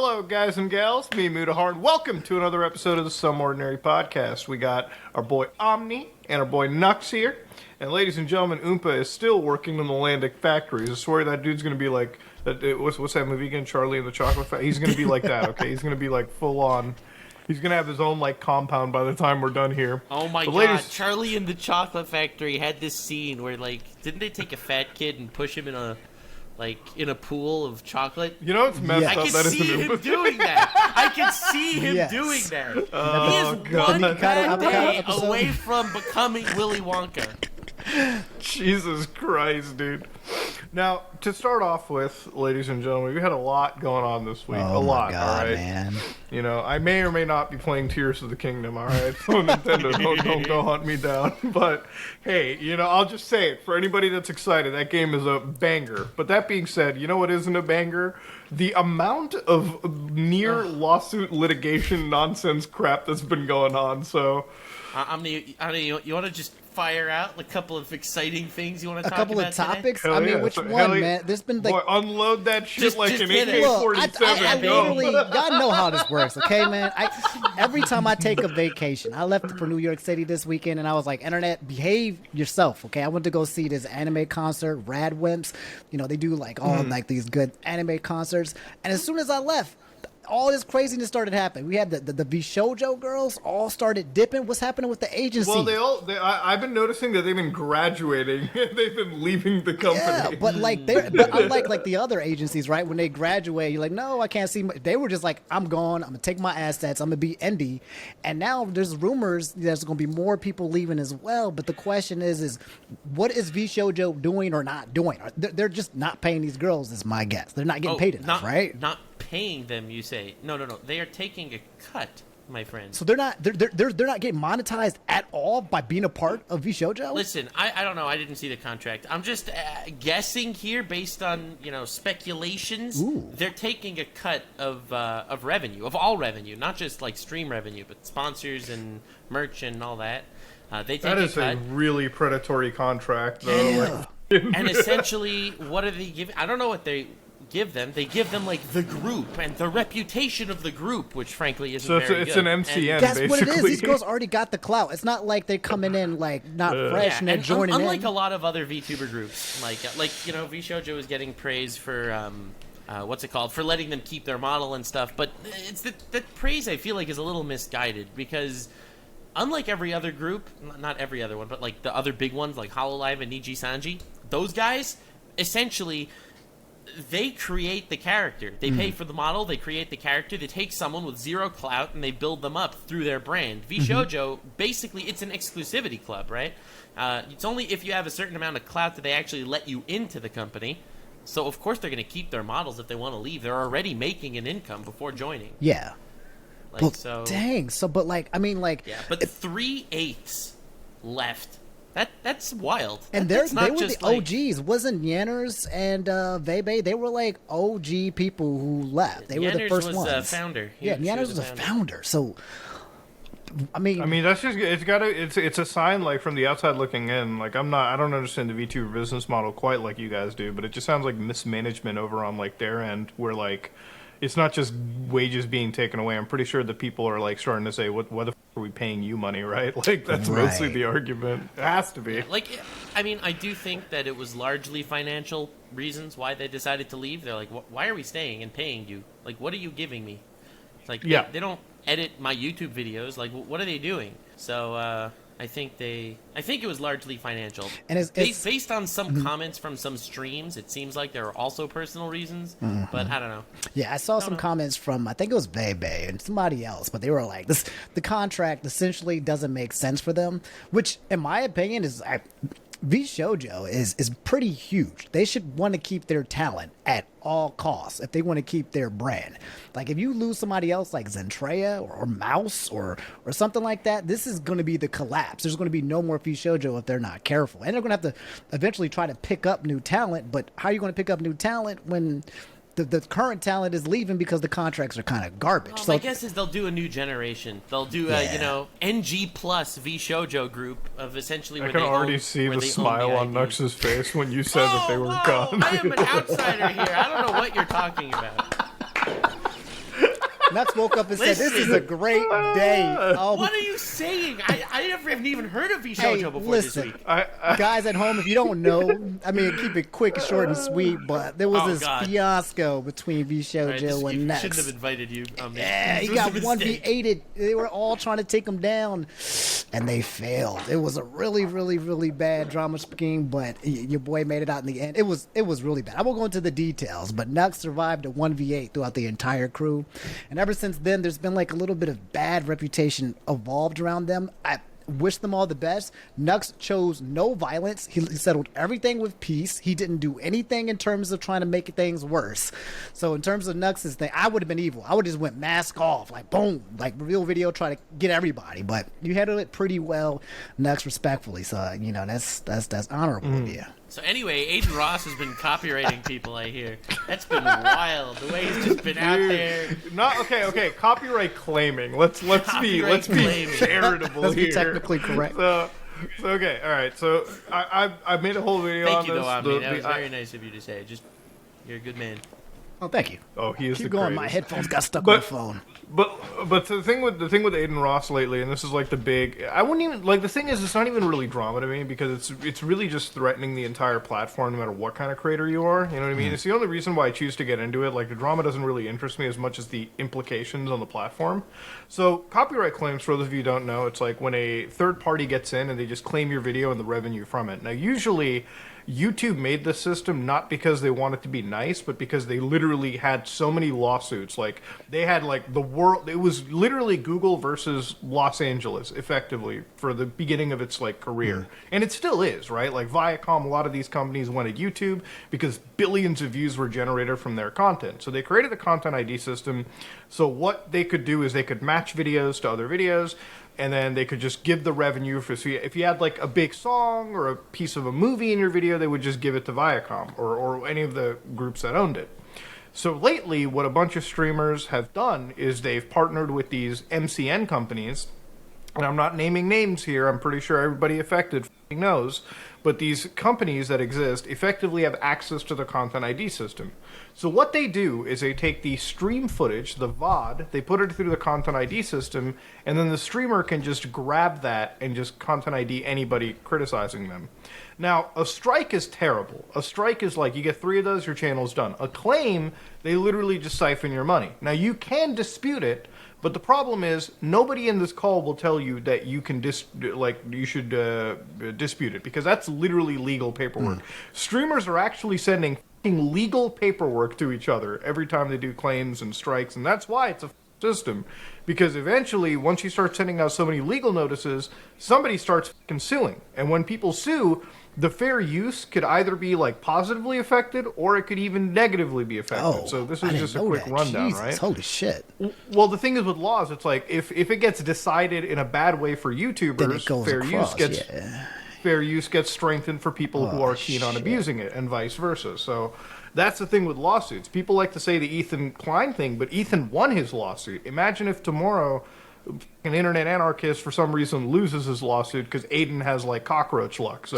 Hello, guys and gals. Me, Mutahar, and welcome to another episode of the Some Ordinary Podcast. We got our boy Omni and our boy Nux here. And ladies and gentlemen, Oompa is still working in the Landic factories. I swear that dude's going to be like, what's that movie again? Charlie and the Chocolate Factory? He's going to be like that, okay? He's going to be like full on. He's going to have his own like compound by the time we're done here. Oh my god, Charlie and the Chocolate Factory had this scene where like, didn't they take a fat kid and push him in a pool of chocolate? You know what's messed up? I can see him doing that. I can see him doing that. Oh, he is God. one bad day away from becoming Willy Wonka. Jesus Christ, dude. Now, to start off with, ladies and gentlemen, we had a lot going on this week. Oh a lot, God, all right? Man. You know, I may or may not be playing Tears of the Kingdom, all right? So Nintendo, don't go hunt me down. But, hey, you know, I'll just say it. For anybody that's excited, that game is a banger. But that being said, you know what isn't a banger? The amount of near lawsuit litigation nonsense crap that's been going on, so... Omni, you want to just fire out a couple of exciting things you want to talk about A couple of topics? Hell I mean, yeah. which So, one, man? There's been like... Boy, unload that shit Just like an hit it. AK-47. I Go. literally, y'all know how this works, okay, man? Every time I take a vacation, I left for New York City this weekend, and I was like, internet, behave yourself, okay? I went to go see this anime concert, Rad Wimps. You know, they do like all like these good anime concerts. And as soon as I left, all this craziness started happening. We had the Vshojo girls all started dipping. What's happening with the agency? Well, I've been noticing that they've been graduating. They've been leaving the company. Yeah, but but unlike like the other agencies, right? When they graduate, you're like, no, I can't see. They were just like, I'm gone. I'm gonna take my assets. I'm gonna be indie. And now there's rumors there's gonna be more people leaving as well. But the question is what is Vshojo doing or not doing? They're just not paying these girls. Is my guess. They're not getting paid enough, right? Not paying them, you say? No. They are taking a cut, my friend. So they're not getting monetized at all by being a part of Vshojo? Listen, I don't know. I didn't see the contract. I'm just guessing here based on speculations. Ooh. They're taking a cut of revenue, of all revenue, not just like stream revenue, but sponsors and merch and all that. They take That is a cut. a really predatory contract, though. Yeah. Like, And essentially, what are they giving? I don't know what they give them. They give them like the group and the reputation of the group, which frankly isn't very good. So it's an MCN, And, That's basically. what it is. These girls already got the clout. It's not like they're coming in like not fresh and they're and joining unlike in. a lot of other VTuber groups, like Vshojo is getting praise for what's it called, for letting them keep their model and stuff, but it's that praise I feel like is a little misguided because unlike every other group, not every other one, but like the other big ones like Hololive and Niji Sanji, those guys essentially they create the character. They pay for the model, they create the character, they take someone with zero clout and they build them up through their brand. Vshojo, basically, it's an exclusivity club, right? It's only if you have a certain amount of clout that they actually let you into the company. So, of course, they're going to keep their models if they want to leave. They're already making an income before joining. Yeah. Like, Well, so, dang. So, but like, I mean, like, yeah, but 3/8 left. That's wild. and they they were the OGs. Wasn't Yanners and Vebe? They were like OG people who left. They were the Yanners first was ones. a founder. Yeah, She Yanners was a founder. So, I mean, that's just it's a sign like from the outside looking in. Like I don't understand the VTuber business model quite like you guys do, but it just sounds like mismanagement over on like their end, where like it's not just wages being taken away. I'm pretty sure the people are like starting to say, "What the f are we paying you money?" Right? Like that's mostly Right. the argument. It has to be. Like, I mean, I do think that it was largely financial reasons why they decided to leave. They're like, why are we staying and paying you? Like, what are you giving me? It's like, Yeah. they don't edit my YouTube videos. Like, what are they doing? So, I think it was largely financial. And it's based on some comments from some streams, it seems like there are also personal reasons, but I don't know. yeah, I saw some comments from I think it was Vebe and somebody else, but they were like, the contract essentially doesn't make sense for them, which in my opinion is Vshojo is pretty huge. They should want to keep their talent at all costs if they want to keep their brand. Like if you lose somebody else like Zentreya or Mouse or something like that, this is going to be the collapse. There's going to be no more Vshojo if they're not careful. And they're going to have to eventually try to pick up new talent, but how are you going to pick up new talent when the current talent is leaving because the contracts are kind of garbage? Well, so my guess is they'll do a new generation. They'll do a NG plus Vshojo group of essentially. I where can they already own, see where the they own smile on IP. Nux's face when you said that they were gone. I am an outsider here. I don't know what you're talking about. Nuts woke up and said, "This is a great day." What are you saying? I haven't even heard of Vshojo before listen, this week. guys at home, if you don't know, I mean, keep it quick, short, and sweet. But there was this fiasco between Vshojo and Nux. Shouldn't have invited you. Yeah, he got 1v8'd. They were all trying to take him down, and they failed. It was a really, really, really bad drama scheme, but your boy made it out in the end. It was really bad. I won't go into the details, but Nux survived a 1v8 throughout the entire crew, and ever since then, there's been like a little bit of bad reputation evolved around them. I wish them all the best. Nux chose no violence. He settled everything with peace. He didn't do anything in terms of trying to make things worse. So in terms of Nux's thing, I would have been evil. I would have just went mask off, like boom, like reveal video, try to get everybody. But you handled it pretty well, Nux, respectfully. So that's honorable of you. So anyway, Aiden Ross has been copywriting people, I hear. That's been wild. The way he's just been out there. Okay. Copyright claiming. Let's be charitable Let's here. be technically correct. So okay, all right. So I made a whole video on Thank you, this. though, Omni. That was very nice of you to say. You're a good man. Oh, thank you. Oh, he is Keep the going. greatest. My headphones got stuck on the phone. But the thing with Aiden Ross lately, and this is like the big, I wouldn't even like. The thing is, it's not even really drama to me because it's really just threatening the entire platform, no matter what kind of creator you are. You know what I mean? It's the only reason why I choose to get into it. Like the drama doesn't really interest me as much as the implications on the platform. So copyright claims, for those of you who don't know, it's like when a third party gets in and they just claim your video and the revenue from it. Now usually YouTube made this system not because they wanted to be nice, but because they literally had so many lawsuits. Like they had like the world. It was literally Google versus Los Angeles, effectively, for the beginning of its like career, and it still is, right? Like Viacom, a lot of these companies went at YouTube because billions of views were generated from their content. So they created the Content ID system. So what they could do is they could match videos to other videos. And then they could just give the revenue for, so if you had like a big song or a piece of a movie in your video, they would just give it to Viacom or any of the groups that owned it. So lately, what a bunch of streamers have done is they've partnered with these MCN companies, and I'm not naming names here, I'm pretty sure everybody affected knows, but these companies that exist effectively have access to the Content ID system. So what they do is they take the stream footage, the VOD, they put it through the Content ID system, and then the streamer can just grab that and just Content ID anybody criticizing them. Now, a strike is terrible. A strike is like, you get 3 of those, your channel's done. A claim, they literally just siphon your money. Now, you can dispute it, but the problem is nobody in this call will tell you that you can you should dispute it, because that's literally legal paperwork. Streamers are actually sending legal paperwork to each other every time they do claims and strikes, and that's why it's a system. Because eventually, once you start sending out so many legal notices, somebody starts suing, and when people sue, the fair use could either be like positively affected or it could even negatively be affected. Oh, So this is just a quick rundown, Jesus, right? Holy shit. Well, the thing is with laws, it's like if it gets decided in a bad way for Then it YouTubers, goes fair across, use fair use gets strengthened for people who are keen on shit. abusing it, and vice versa. So that's the thing with lawsuits. People like to say the Ethan Klein thing, but Ethan won his lawsuit. Imagine if tomorrow an internet anarchist for some reason loses his lawsuit because Aiden has like cockroach luck. So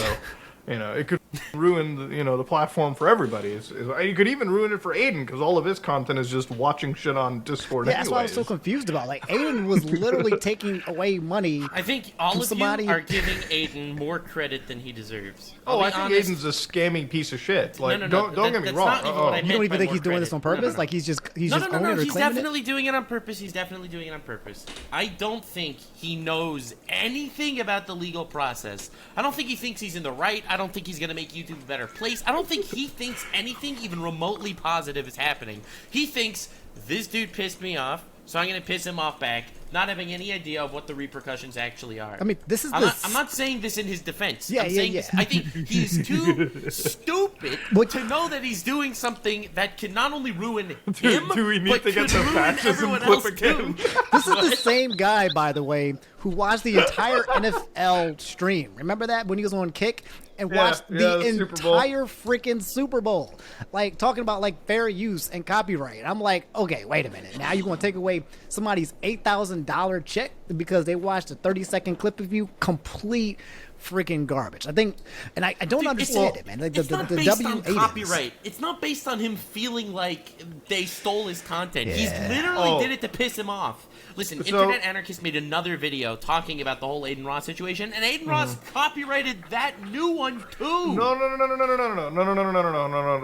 it could ruin the platform for everybody. You could even ruin it for Aiden because all of his content is just watching shit on Discord. Yeah, that's what I was so confused about. Like, Aiden was literally taking away money. I think all of somebody... you are giving Aiden more credit than he deserves. I think Aiden's a scammy piece of shit. Like, No, don't get me that's wrong. not even what I You meant don't even by think more he's doing credit. this on purpose? No. Like, he's just owning it or He's claiming definitely doing it on purpose. He's definitely doing it on purpose. I don't think he knows anything about the legal process. I don't think he thinks he's in the right. I don't think he's going to make YouTube a better place. I don't think he thinks anything even remotely positive is happening. He thinks, this dude pissed me off, so I'm going to piss him off back, not having any idea of what the repercussions actually are. I mean, this is I'm not saying this in his defense. Yeah, I'm yeah, saying yeah. this, I think he's too stupid to know that he's doing something that can not only ruin him, do we need but to get could the ruin fascism everyone clip else again? too. This is the same guy, by the way, who watched the entire NFL stream. Remember that when he was on Kick and watched the Super Bowl. entire freaking Super Bowl, like talking about like fair use and copyright. I'm like, okay, wait a minute. Now you're going to take away somebody's $8,000 check because they watched a 30-second clip of you? Complete freaking garbage. I think, and I don't understand it, man. Like it's not based on W8s. copyright. It's not based on him feeling like they stole his content. Yeah. He's literally did it to piss him off. Listen, So- Internet Anarchist made another video talking about the whole Aiden Ross situation, and Aiden Ross copyrighted that new one too. No.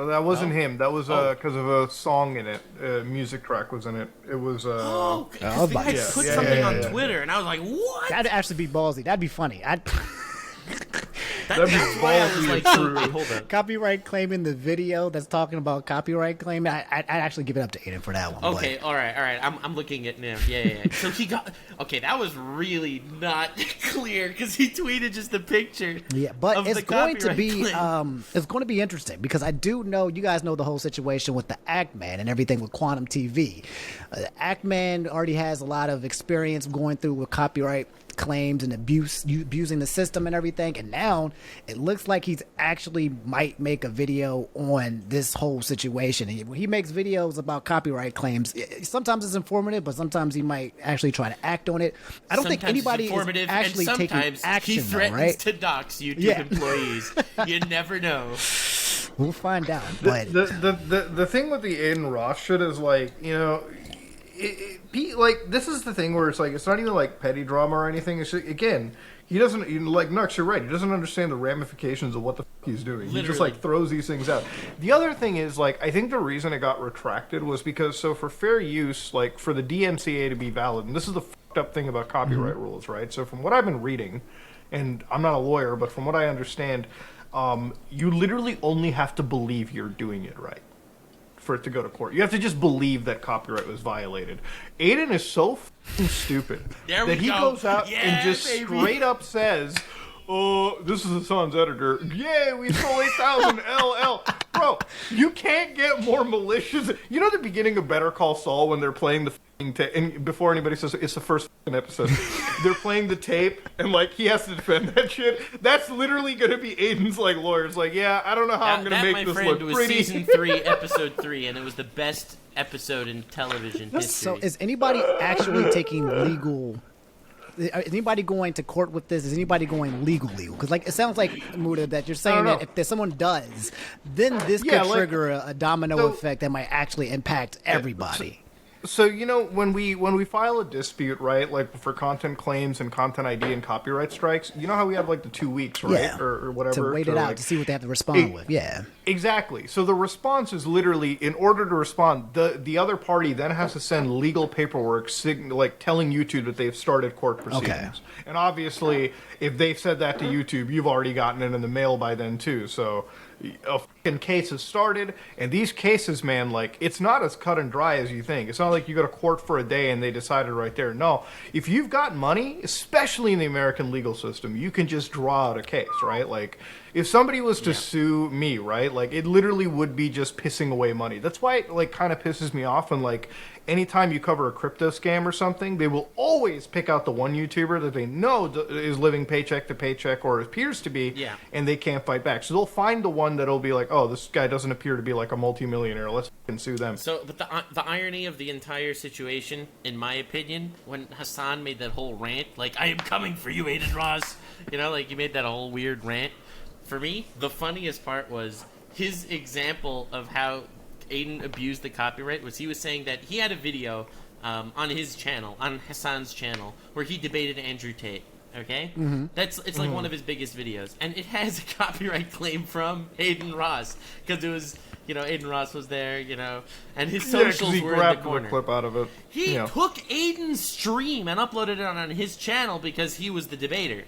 That wasn't him. That was because of a song in it. Music track was in it. It was. Oh, I because was the about guy to put say. something Yeah. on Twitter, and I was like, "What?" That'd actually be ballsy. That'd be funny. That'd be That's why I was ballsy like, and so, true. wait, hold up. Copyright claiming the video that's talking about copyright claim. I'd actually give it up to Aiden for that one. Okay, all right. I'm looking at now. Yeah. So he got that was really not clear because he tweeted just a picture. Yeah, but of it's the going to copyright be claim. it's going to be interesting because I do know you guys know the whole situation with the Ackman and everything with Quantum TV. Ackman already has a lot of experience going through with copyright claims and abusing the system and everything, and now it looks like he's actually might make a video on this whole situation. And when he makes videos about copyright claims, sometimes it's informative, but sometimes he might actually try to act on it. I don't think Sometimes it's anybody is informative, actually and taking sometimes action, he though, threatens right? to dox YouTube Yeah. employees. You never know. We'll find out. But The thing with the Aiden Ross shit is like, like this is the thing where it's like it's not even like petty drama or anything. It's just, again, he doesn't like Nux. You're right. He doesn't understand the ramifications of what the fuck he's doing. He just Literally. like throws these things out. The other thing is like I think the reason it got retracted was because for fair use, like for the DMCA to be valid, and this is the fucked up thing about copyright rules, right? So from what I've been reading, and I'm not a lawyer, but from what I understand, you literally only have to believe you're doing it right for it to go to court. You have to just believe that copyright was violated. Aiden is so fucking stupid There that we he go. goes out Yeah, and just baby. straight up says, "Oh, this is the Sun's editor. Yay, we sold 8,000 LL." Bro, you can't get more malicious. You know the beginning of Better Call Saul when they're playing the tape, and before anybody says it's the first episode, they're playing the tape, and like he has to defend that shit. That's literally gonna be Aiden's like lawyers. Like, yeah, I don't know how I'm gonna that, make my this friend, look was pretty. season 3, episode 3, and it was the best episode in television history. so is anybody actually taking legal? Is anybody going to court with this? Is anybody going legal? Because like it sounds like Muda that you're saying don't that know. if there's someone does, then this Yeah, could like- trigger a domino so- effect that might actually impact everybody. So when we file a dispute, right, like for content claims and content ID and copyright strikes, you know how we have like the 2 weeks, right, Yeah, or whatever, to wait it out like, to see what they have to respond with. Yeah. Exactly. So the response is literally, in order to respond, the other party then has to send legal paperwork, like telling YouTube that they've started court proceedings. Okay. And obviously, if they've said that to YouTube, you've already gotten it in the mail by then too. So a fucking case has started, and these cases, man, like it's not as cut and dry as you think. It's not like you go to court for a day and they decided right there. No, if you've got money, especially in the American legal system, you can just draw out a case, right? Like if somebody was to sue me, right, like it literally would be just pissing away money. That's why it like kind of pisses me off when like anytime you cover a crypto scam or something, they will always pick out the one YouTuber that they know is living paycheck to paycheck or appears to be, and they can't fight back. So they'll find the one that'll be like, oh, this guy doesn't appear to be like a multimillionaire. Let's fucking sue them. So, but the irony of the entire situation, in my opinion, when Hassan made that whole rant, like, I am coming for you, Aiden Ross, you know, like, he made that whole weird rant. For me, the funniest part was his example of how Aiden abused the copyright was he was saying that he had a video on his channel, on Hassan's channel, where he debated Andrew Tate. Okay, it's like one of his biggest videos, and it has a copyright claim from Aiden Ross because it was, you know, Aiden Ross was there, you know, and his Yeah, 'cause socials he were in the grabbed corner. the clip out of it. He Yeah. took Aiden's stream and uploaded it on his channel because he was the debater.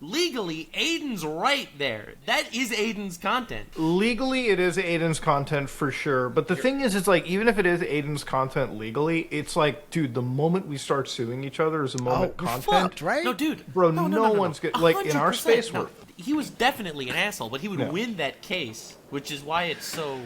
Legally, Aiden's right there. That is Aiden's content. Legally, it is Aiden's content for sure. But the thing is, it's like, even if it is Aiden's content legally, it's like, dude, the moment we start suing each other is the moment we're content. fucked, right? No, dude. Bro, no no one's good. Like, in our 100%. space, No, we're... he was definitely an asshole, but he would Yeah. win that case, which is why it's so...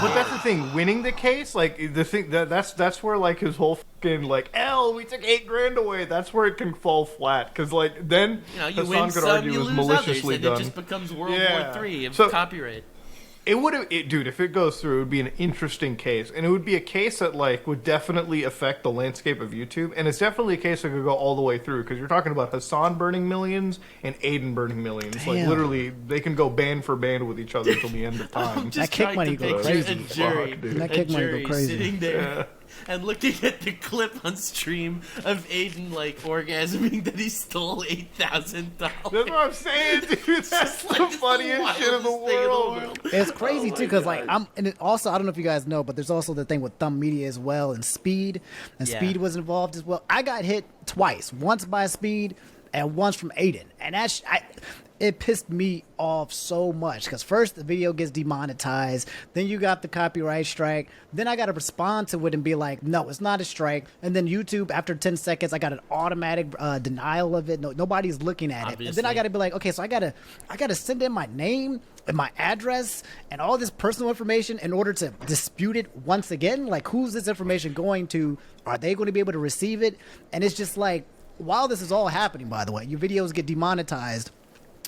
But that's the thing, winning the case, like the thing that's where like his whole fucking like, we took $8,000 away. That's where it can fall flat, because like then You know, you Hassan win could some, argue you was lose others, maliciously and done. it just becomes World Yeah. War III of So- copyright. It would have, dude. If it goes through, it would be an interesting case, and it would be a case that like would definitely affect the landscape of YouTube, and it's definitely a case that could go all the way through because you're talking about Hassan burning millions and Aiden burning millions. Damn. Like literally, they can go band for band with each other until the end of time. That kick money go crazy. And Jerry, Fuck, dude. That kick money go Jerry crazy. sitting there and looking at the clip on stream of Aiden like orgasming that he stole $8,000. That's what I'm saying, dude. That's the Like, it's funniest shit in the wildest thing world. It's crazy Oh too, my because like God. and it also, I don't know if you guys know, but there's also the thing with Thumb Media as well, and Speed, and Yeah. Speed was involved as well. I got hit twice, once by Speed and once from Aiden, and it pissed me off so much because first the video gets demonetized, then you got the copyright strike, then I got to respond to it and be like, no, it's not a strike, and then YouTube after 10 seconds I got an automatic denial of it. Nobody's looking at it, and then I Obviously. got to be like, okay, so I gotta send in my name and my address and all this personal information in order to dispute it once again. Like, who's this information going to? Are they going to be able to receive it? And it's just like, while this is all happening, by the way, your videos get demonetized.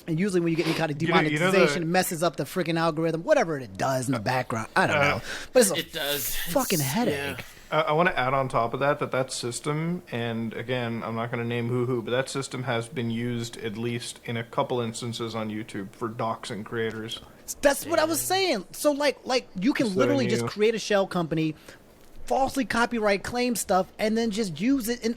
And usually when you get any kind of You know the- demonetization, it messes up the freaking algorithm, whatever it does in the background. I don't know. But it's a It does. fucking It's- headache. I want to add on top of that system, and again, I'm not going to name who, but that system has been used at least in a couple instances on YouTube for doxing creators. That's what I was saying. So like you can Just literally letting just you- create a shell company, falsely copyright claim stuff, and then just use it. And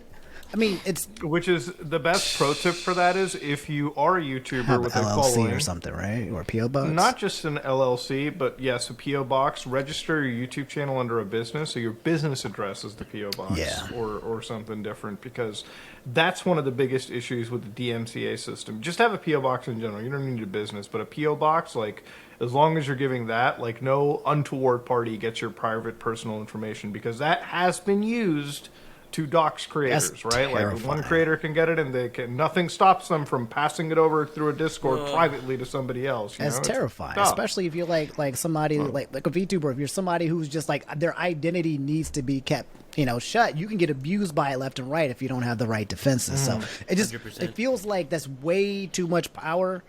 I mean, it's Which is the best pro tip for that is if you are a YouTuber have with an a LLC following, or something, right? Or a PO box. not just an LLC, but yes, a PO box. Register your YouTube channel under a business, so your business address is the PO box, Yeah. or something different, because that's one of the biggest issues with the DMCA system. Just have a PO box in general. You don't need a business, but a PO box, like as long as you're giving that, like no untoward party gets your private personal information, because that has been used to dox creators, That's right? Like terrifying. one creator can get it, and they can nothing stops them from passing it over through a Discord privately to somebody else. You That's know? It's terrifying, tough. especially if you're like somebody like a VTuber. If you're somebody who's just like their identity needs to be kept, shut. You can get abused by it left and right if you don't have the right defenses. So it just 100%. it feels like that's way too much power.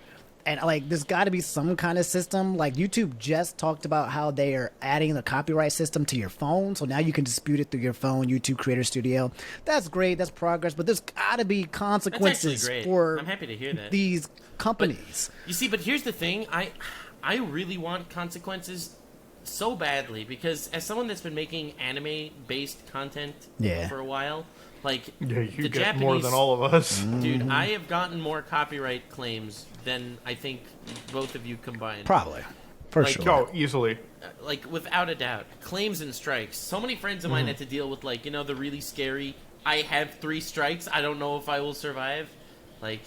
And like, there's got to be some kind of system. Like YouTube just talked about how they are adding the copyright system to your phone, so now you can dispute it through your phone. YouTube Creator Studio. That's great. That's progress. But there's got to be consequences great. for I'm happy to hear that. these companies. You see, but here's the thing. I really want consequences so badly because as someone that's been making anime-based content Yeah. for a while, like Yeah, you the get Japanese, more than all of us. Dude, I have gotten more copyright claims than I think both of you combined. Probably, for Like, sure. Oh, easily. Like without a doubt, claims and strikes. So many friends of mine had to deal with like the really scary. I have 3 strikes. I don't know if I will survive. Like,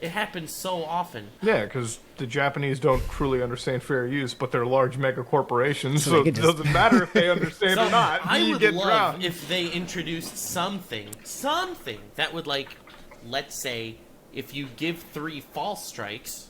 it happens so often. Yeah, because the Japanese don't truly understand fair use, but they're large mega corporations, So so they it can just- doesn't matter if they understand So or not. I You would get love drowned. if they introduced something that would like, let's say, if you give 3 false strikes,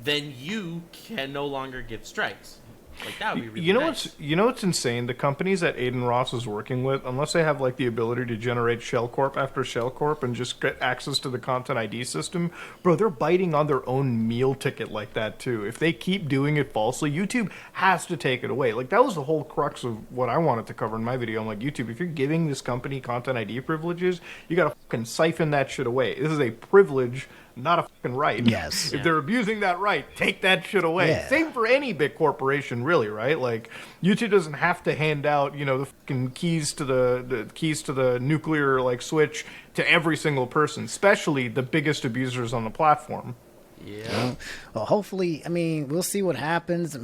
then you can no longer give strikes. Like that would be really nice. You know what's insane? The companies that Aiden Ross is working with, unless they have like the ability to generate shell corp after shell corp and just get access to the content ID system, bro, they're biting on their own meal ticket like that too. If they keep doing it falsely, YouTube has to take it away. Like that was the whole crux of what I wanted to cover in my video. I'm like, YouTube, if you're giving this company content ID privileges, you gotta fucking siphon that shit away. This is a privilege, not a fucking right. Yes. If they're abusing that right, take that shit away. Yeah. Same for any big corporation, really, right? Like YouTube doesn't have to hand out, the fucking keys to the nuclear like switch to every single person, especially the biggest abusers on the platform. Yeah. Well, hopefully, I mean, we'll see what happens.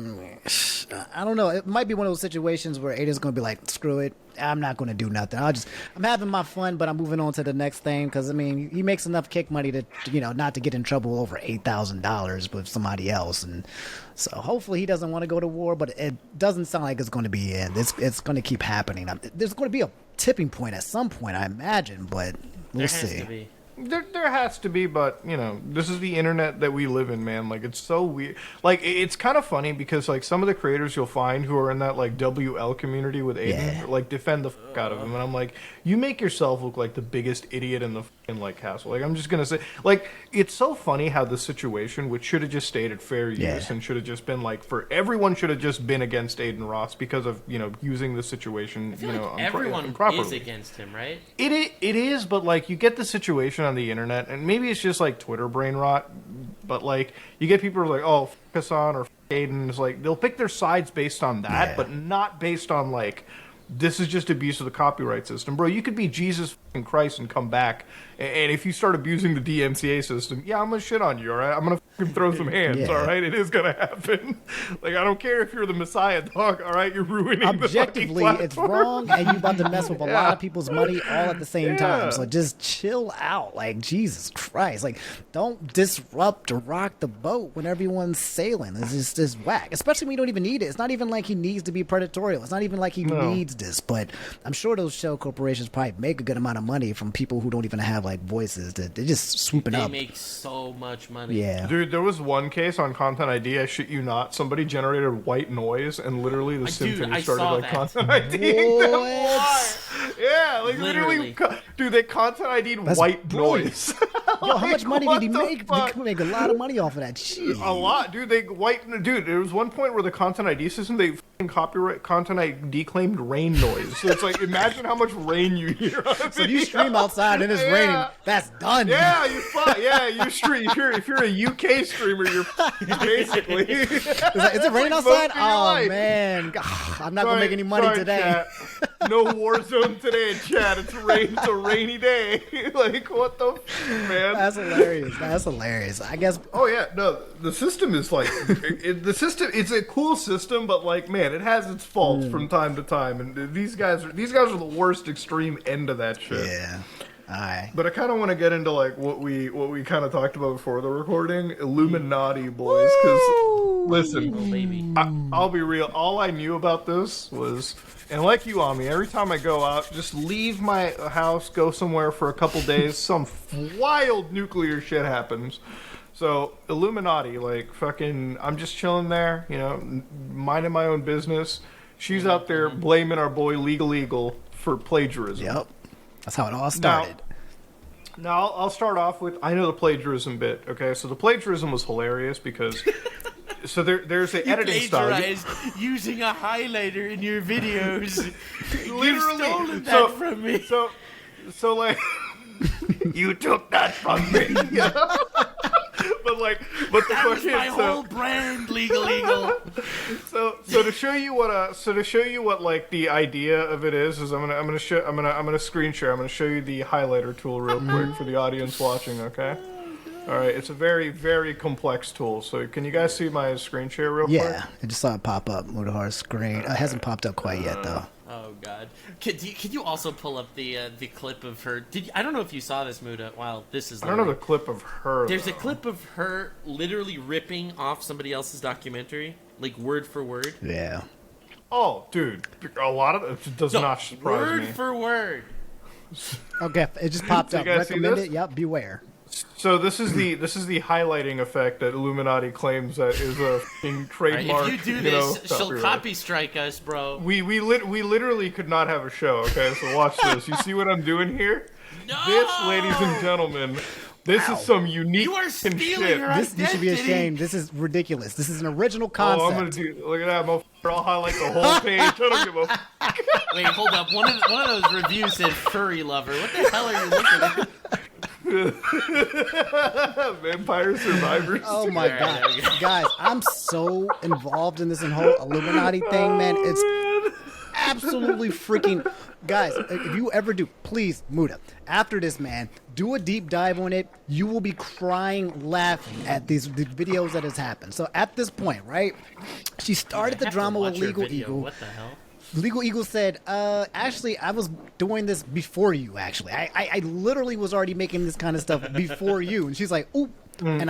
I don't know. It might be one of those situations where Aiden's going to be like, screw it. I'm not going to do nothing. I'm having my fun, but I'm moving on to the next thing because, I mean, he makes enough kick money to, not to get in trouble over $8,000 with somebody else. And so hopefully he doesn't want to go to war, but it doesn't sound like it's going to be in. It's going to keep happening. There's going to be a tipping point at some point, I imagine, but we'll There see. has to be. There has to be, but this is the internet that we live in, man. Like it's so weird. Like it's kind of funny because like some of the creators you'll find who are in that like WL community with Aiden, Yeah. like defend the fuck out of him, and I'm like, you make yourself look like the biggest idiot in the in like castle. Like I'm just gonna say, like it's so funny how the situation, which should have just stayed at fair use and should have just been like for everyone should have just been against Aiden Ross because of using the situation. I feel like everyone is against him, right? It is, but like you get the situation on the internet, and maybe it's just like Twitter brain rot, but like you get people who are like, oh, f Hassan or f Aiden. It's like they'll pick their sides based on that, but not based on like. This is just abuse of the copyright system. Bro, you could be Jesus fucking Christ and come back. And if you start abusing the DMCA system, I'm going to shit on you, all right? I'm going to fucking throw some hands, all right? It is going to happen. Like, I don't care if you're the Messiah, dog, all right? You're ruining objectively, the it's wrong, and you about to mess with a lot of people's money all at the same time. So just chill out. Like, Jesus Christ. Like, don't disrupt or rock the boat when everyone's sailing. It's just whack. Especially when you don't even need it. It's not even like he needs to be predatorial. It's not even like he needs this. But I'm sure those shell corporations probably make a good amount of money from people who don't even have, like, voices. They're just swooping up. They make so much money. Yeah. Dude, there was one case on Content ID, I shit you not, somebody generated white noise, and literally the symphony started, like, Content IDing them. What? Yeah, like, literally dude, they Content ID'd white noise. Yo, how much money did he make? They could make a lot of money off of that. Jeez. A lot, dude. Dude, there was one point where the Content ID system, they copyright Content ID claimed rain noise. So it's like, imagine how much rain you hear on a So you stream outside and it's raining. That's done. Yeah, you stream. If you're a UK streamer, you're basically. Is it raining outside? Oh man, I'm not gonna make any money today. Chat. No Warzone today, chat. It's a rainy day. Like what the man? That's hilarious. I guess. Oh yeah, no. The system is like the system. It's a cool system, but like man, it has its faults from time to time, and these guys are the worst extreme end of that shit. Yeah. Alright. But I kind of want to get into like what we kind of talked about before the recording, Illuminaughtii boys. Because listen, I'll be real. All I knew about this was, and like you, Omni, every time I go out, just leave my house, go somewhere for a couple days, some wild nuclear shit happens. So Illuminaughtii, like fucking, I'm just chilling there, minding my own business. She's out there blaming our boy Legal Eagle for plagiarism. Yep. That's how it all started. Now I'll start off with, I know the plagiarism bit, okay? So the plagiarism was hilarious because, so there's an editing style. You plagiarized using a highlighter in your videos. Literally. You stolen that from me. So like, you took that from me. But the that was question, my whole brand, Legal Eagle. So to show you what like the idea of it is I'm gonna screen share. I'm gonna show you the highlighter tool real quick for the audience watching. Okay. All right. It's a very very complex tool. So can you guys see my screen share real quick? Yeah, I just saw it pop up. Mudahar's screen. It hasn't popped up quite yet though. Oh God! Could you also pull up the clip of her? I don't know if you saw this, Muda. Wow, this is. I don't know the clip of her. There's a clip of her literally ripping off somebody else's documentary, like word for word. Yeah. Oh, dude, a lot of it does not surprise me. Word for word. Okay, it just popped up. Recommend it. Yep. Beware. So this is the highlighting effect that Illuminaughtii claims that is a fucking trademark. Right, if you do this, she'll copy strike us, bro. We literally could not have a show. Okay, so watch this. You see what I'm doing here? No! This, ladies and gentlemen, this is some unique You are shit. stealing her identity. You should be ashamed. This is ridiculous. This is an original concept. Oh, I'm gonna do. Look at that, motherfucker! I'll highlight the whole page. I don't give a. Wait, hold up. One of those reviews said "furry lover." What the hell are you looking at? Vampire Survivors. Oh my god, guys! I'm so involved in this whole Illuminati thing, man. It's absolutely freaking. Guys, if you ever do, please, Muda, after this, man, do a deep dive on it. You will be crying, laughing at the videos that has happened. So at this point, right? She started the drama with Legal Eagle. What the hell? Legal Eagle said, actually, I was doing this before you, actually. I literally was already making this kind of stuff before you. And she's like, oop. And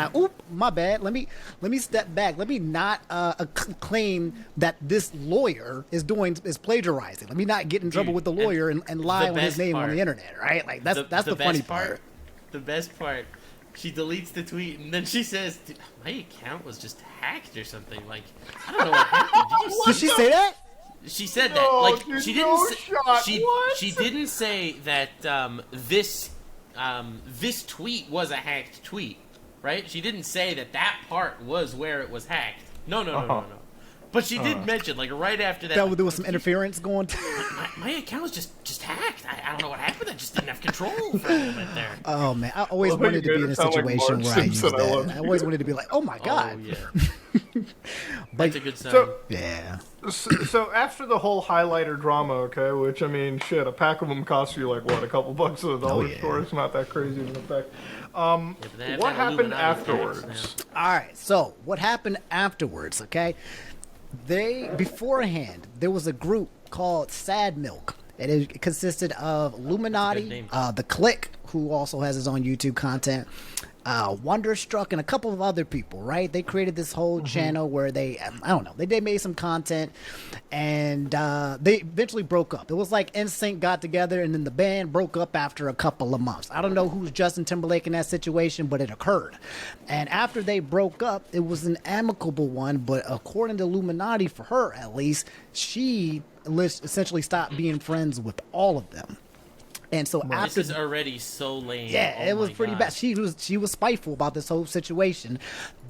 my bad. Let me step back. Let me not claim that this lawyer is plagiarizing. Let me not get in trouble with the lawyer and lie on his name on the internet, right? Like that's the funny part. The best part. She deletes the tweet and then she says, "My account was just hacked or something." Like I don't know what happened. Did she say that? She said that. No, Like dude, she didn't. no shot. She didn't say that this this tweet was a hacked tweet, right? She didn't say that part was where it was hacked. No. But she did mention, like, right after that... There was some interference going my account was just hacked. I don't know what happened. I just didn't have control for a moment there. Oh, man. I always wanted to be in a situation where I used that. I always wanted to be like, oh, my God. Oh, yeah. That's a good sign. Yeah. So after the whole highlighter drama, okay, which, I mean, shit, a pack of them costs you, like, what, a couple bucks at the dollar store? It's not that crazy of an effect. What happened afterwards? All right, so what happened afterwards, okay? Beforehand, there was a group called Sad Milk. It consisted of iilluminaughtii, The Click, who also has his own YouTube content, Wonderstruck, and a couple of other people, right? They created this whole channel where they made some content, and they eventually broke up. It was like NSYNC got together, and then the band broke up after a couple of months. I don't know who's Justin Timberlake in that situation, but it occurred. And after they broke up, it was an amicable one, but according to iilluminaughtii, for her at least, she essentially stopped being friends with all of them. And so after this is already so lame. Yeah, it was pretty bad. She was spiteful about this whole situation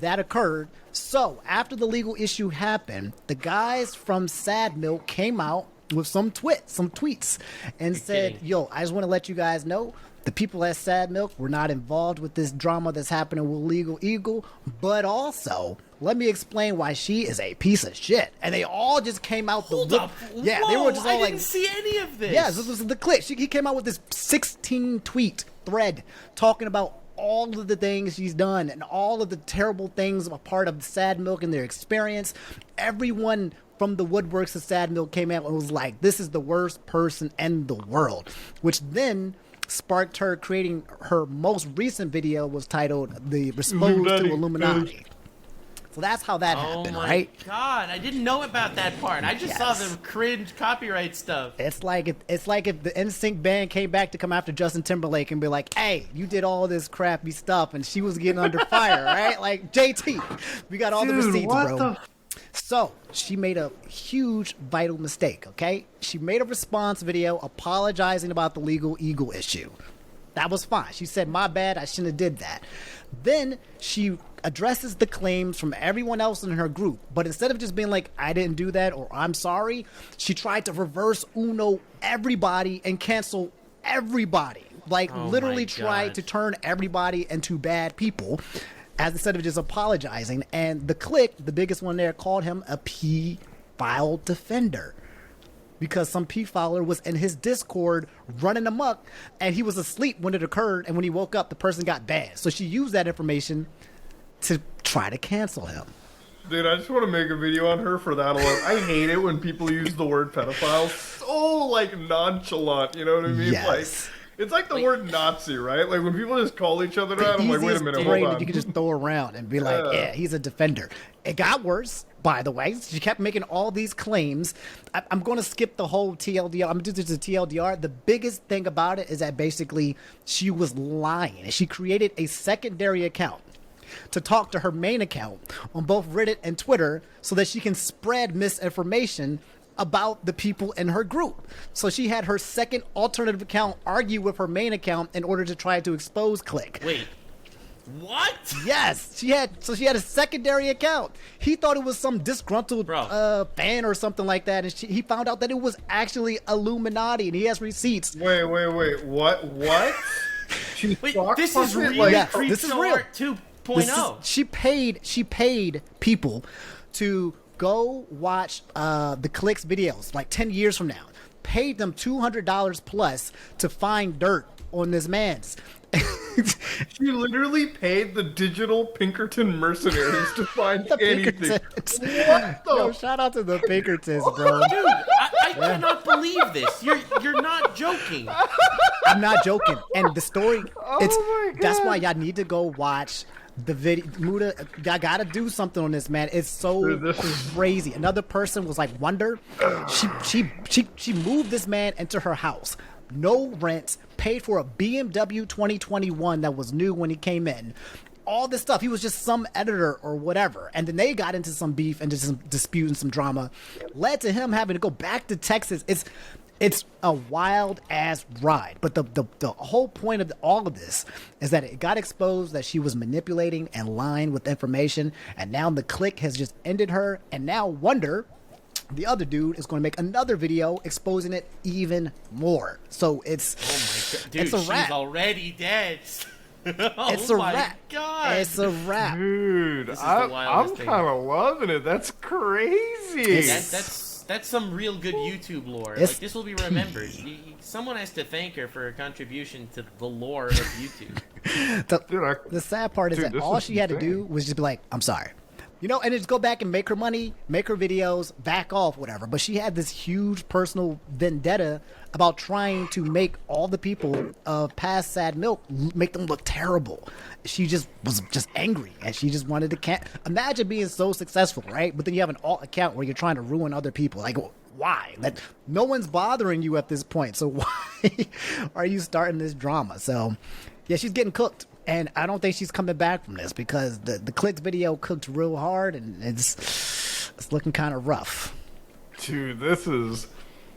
that occurred. So after the legal issue happened, the guys from Sad Milk came out with some tweets, and said, "Yo, I just want to let you guys know, the people at Sad Milk were not involved with this drama that's happening with Legal Eagle, but also let me explain why she is a piece of shit." And they all just came out. Yeah, they were just all I didn't see any of this. Yeah, this was The Click. He came out with this 16 tweet thread talking about all of the things she's done and all of the terrible things a part of Sad Milk and their experience. Everyone from the woodworks of Sad Milk came out and was like, this is the worst person in the world, which then sparked her creating her most recent video, was titled "The Exposed to iilluminaughtii." So that's how that happened, right? Oh my God, I didn't know about that part. I just saw the cringe copyright stuff. It's like if the NSYNC band came back to come after Justin Timberlake and be like, "Hey, you did all this crappy stuff," and she was getting under fire, right? Like, JT, we got all the receipts, bro. So she made a huge vital mistake, okay? She made a response video apologizing about the Legal Eagle issue. That was fine. She said, "My bad, I shouldn't have did that." Then she addresses the claims from everyone else in her group, but instead of just being like, "I didn't do that," or "I'm sorry," she tried to reverse Uno everybody and cancel everybody. Like, literally tried to turn everybody into bad people, as instead of just apologizing. And The Click, the biggest one there, called him a P-file defender, because some P-filer was in his Discord running amok, and he was asleep when it occurred, and when he woke up, the person got banned. So she used that information to try to cancel him. Dude, I just want to make a video on her for that alone. I hate it when people use the word pedophile so, like, nonchalant, you know what I mean? Yes. Like, it's like the word Nazi, right? Like, when people just call each other that, I'm like, wait a minute, hold on. That you can just throw around and be like, yeah, he's a defender. It got worse, by the way. She kept making all these claims. I'm going to skip the whole TLDR. I'm going to do the TLDR. The biggest thing about it is that basically she was lying. And she created a secondary account to talk to her main account on both Reddit and Twitter so that she can spread misinformation about the people in her group. So she had her second alternative account argue with her main account in order to try to expose Click. Wait, what? Yes, she had a secondary account. He thought it was some disgruntled fan or something like that, and he found out that it was actually iilluminaughtii, and he has receipts. Wait, what? Wait, this is real. Like, yes, this is real. 2.0. She paid people to go watch the Click's videos like 10 years from now. Paid them $200 plus to find dirt on this man's. She literally paid the digital Pinkerton mercenaries to find anything. What the? Yo, shout out to the Pinkertons, bro. Dude, I cannot believe this. You're not joking. I'm not joking. And the story, my God. That's why y'all need to go watch the video. Muda, I gotta do something on this, man. It's so crazy. Another person was like Wonder. She moved this man into her house. No rent, paid for a BMW 2021 that was new when he came in. All this stuff. He was just some editor or whatever. And then they got into some beef and just some dispute and some drama. Led to him having to go back to Texas. it's a wild ass ride. But the whole point of all of this is that it got exposed that she was manipulating and lying with information, and now the click has just ended her. And now Wonder, the other dude, is going to make another video exposing it even more. So it's Oh my god, dude, it's a she's wrap. already dead. It's a my wrap. God. It's a wrap. Dude, This is the I'm wildest thing. kind of loving it. That's crazy. That's some real good YouTube lore. It's- Like, this will be remembered. Someone has to thank her for her contribution to the lore of YouTube. The sad part is Dude, that this all is she had to insane. do was just be like, I'm sorry. You know, and just go back and make her money, make her videos, back off, whatever. But she had this huge personal vendetta about trying to make all the people of past Sad Milk make them look terrible. She just was just angry, and she just wanted to imagine being so successful, right? But then you have an alt account where you're trying to ruin other people. Like, why? That no one's bothering you at this point. So why are you starting this drama? So yeah, she's getting cooked. And I don't think she's coming back from this because the clicks video cooked real hard, and it's looking kind of rough. Dude, this is...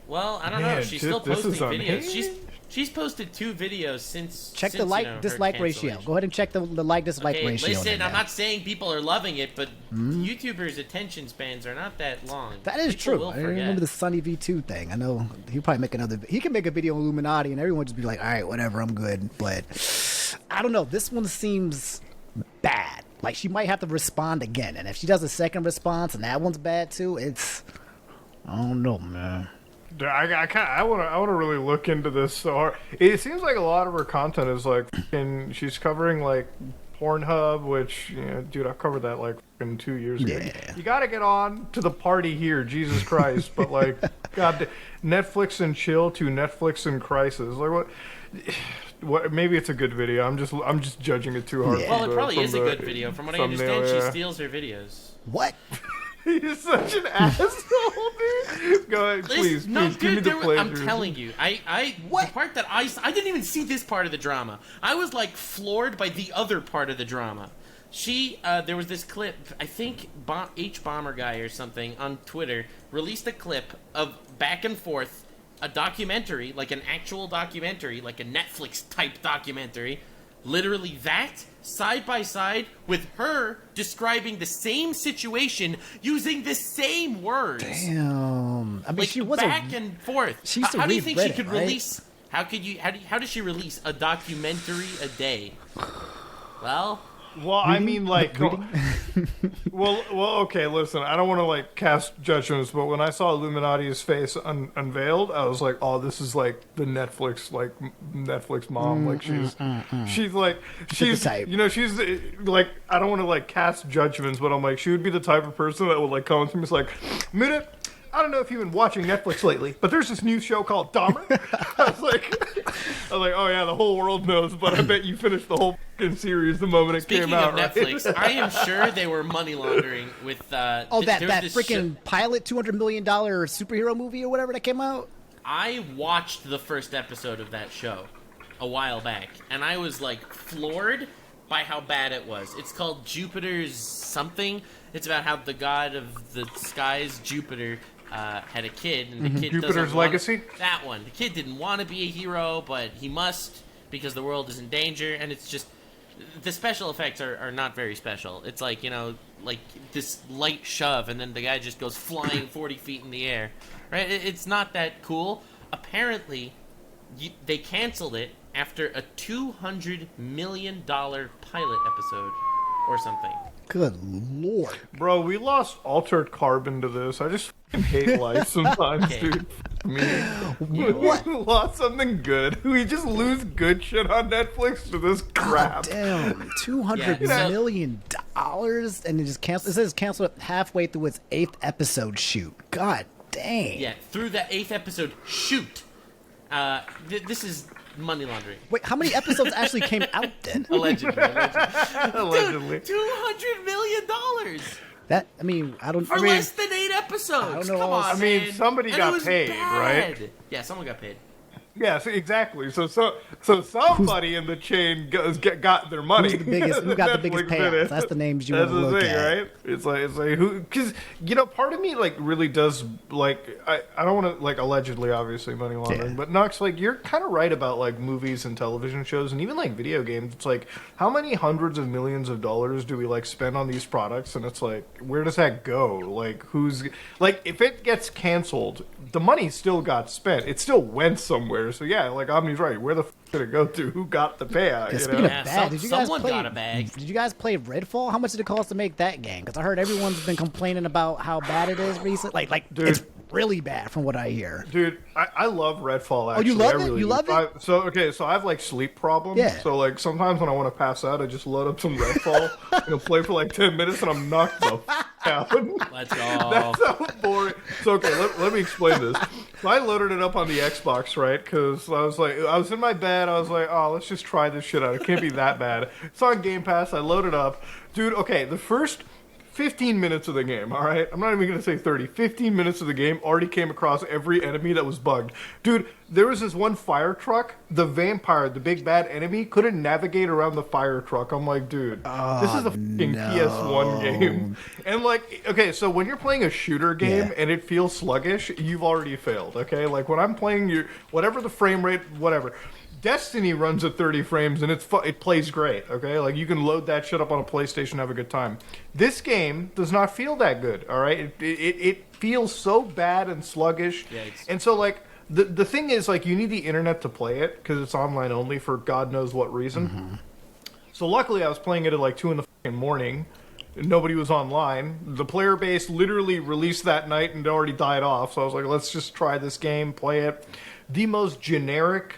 Well, I don't know. Man, She's this- still this posting is videos. unhinged. She's posted 2 videos since. Check since, the like her dislike ratio. cancellation. Go ahead and check the like dislike Okay, ratio. listen, there I'm now. not saying people are loving it, but YouTubers' attention spans are not that long. That is People true. will I forget. remember the Sunny V2 thing. I know he'll probably make another. He can make a video on Illuminati, and everyone just be like, "All right, whatever, I'm good." But I don't know. This one seems bad. Like she might have to respond again, and if she does a second response and that one's bad too, I don't know, man. Dude, I want to really look into this so hard. It seems like a lot of her content is like, and she's covering like Pornhub, which, you know, dude, I've covered that like in 2 years ago. Yeah. You got to get on to the party here, Jesus Christ! But like, God, Netflix and chill to Netflix and crisis. Like what? What? Maybe it's a good video. I'm just judging it too hard. Yeah. Well, it probably is a good video. From what I understand, she steals her videos. What? He's such an asshole, dude. Go ahead, please, No, please, give me dude, the pleasure. I'm telling you, What? the part that I didn't even see this part of the drama. I was like floored by the other part of the drama. There was this clip, I think H Bomber guy or something on Twitter released a clip of back and forth, a documentary, like an actual documentary, like a Netflix type documentary, literally that side by side with her describing the same situation using the same words. Damn. I mean, Like she was back and forth. she used to How do you read think she Reddit, could right? release? How does she release a documentary a day? Well, Well, I mean, like, Reading? well, okay. Listen, I don't want to like cast judgments, but when I saw Illuminati's face unveiled, I was like, oh, this is like the Netflix mom. Like she's type. you know, she's like, I don't want to like cast judgments, but I'm like, she would be the type of person that would like come to me, it's like, Muda, I don't know if you've been watching Netflix lately, but there's this new show called Dahmer. I was like, oh yeah, the whole world knows, but I bet you finished the whole fucking series the moment it speaking came out. of Netflix, right? I am sure they were money laundering with. that there was this freaking pilot $200 million superhero movie or whatever that came out. I watched the first episode of that show a while back, and I was like floored by how bad it was. It's called Jupiter's something. It's about how the god of the skies, Jupiter, had a kid, and the kid Jupiter's doesn't Legacy? That one. The kid didn't want to be a hero, but he must because the world is in danger, and it's just the special effects are not very special. It's like, you know, like this light shove, and then the guy just goes flying 40 feet in the air. Right? It's not that cool. Apparently, they canceled it after a $200 million pilot episode or something. Good lord. Bro, we lost Altered Carbon to this. I just fucking hate life sometimes, Okay. dude. Me. What? We lost something good. We just lose good shit on Netflix to this crap. Damn, $200 Yeah, so- million dollars, and it just canceled. It says canceled halfway through its 8th episode shoot. God dang. Yeah, through that 8th episode, shoot. This is money laundering. Wait, how many episodes actually came out then? Allegedly. Allegedly. $200 million That I mean, I don't. for less than 8 episodes. I don't know Come all- on, I mean, man. somebody And got it was paid, bad. right? Yeah, someone got paid. Yes, exactly. So somebody in the chain got their money. Who got the biggest Netflix did it. payouts? That's the names you want That's to the look thing, at. right? It's like who? Because part of me like really does like I don't want to like allegedly obviously money laundering, Yeah. but Nux, like you're kind of right about like movies and television shows and even like video games. It's like how many hundreds of millions of dollars do we like spend on these products? And it's like where does that go? Like who's like if it gets canceled, the money still got spent. It still went somewhere. So yeah, like Omni's right. Where the did it go to? Who got the payout? Yeah, You speaking know? of bad, did you guys someone play? got a bag. Did you guys play Redfall? How much did it cost to make that game? Because I heard everyone's been complaining about how bad it is recently. Like Dude. it's really bad from what I hear. Dude, I love Redfall. Actually. you love I it? really You do. love it? So I have like sleep problems. Yeah. So like sometimes when I want to pass out, I just load up some Redfall and play for like 10 minutes, and I'm knocked the out. Let's go. That's how boring. So okay, let me explain this. So I loaded it up on the Xbox, right? Because I was in my bed. I was like, oh, let's just try this shit out. It can't be that bad. It's on Game Pass. I loaded up, dude. Okay, the first 15 minutes of the game, all right? I'm not even going to say 30. 15 minutes of the game already came across every enemy that was bugged. Dude, there was this one fire truck. The vampire, the big bad enemy, couldn't navigate around the fire truck. I'm like, dude, this is a fucking PS1 game. And like, okay, so when you're playing a shooter game Yeah. and it feels sluggish, you've already failed, okay? Like when I'm playing whatever the frame rate, whatever. Destiny runs at 30 frames and it plays great, okay? Like you can load that shit up on a PlayStation and have a good time. This game does not feel that good, all right? It feels so bad and sluggish. Yikes. And so like the thing is like you need the internet to play it because it's online only for God knows what reason. So luckily I was playing it at like 2 in the fucking morning. Nobody was online. The player base literally released that night and already died off. So I was like, let's just try this game, play it. The most generic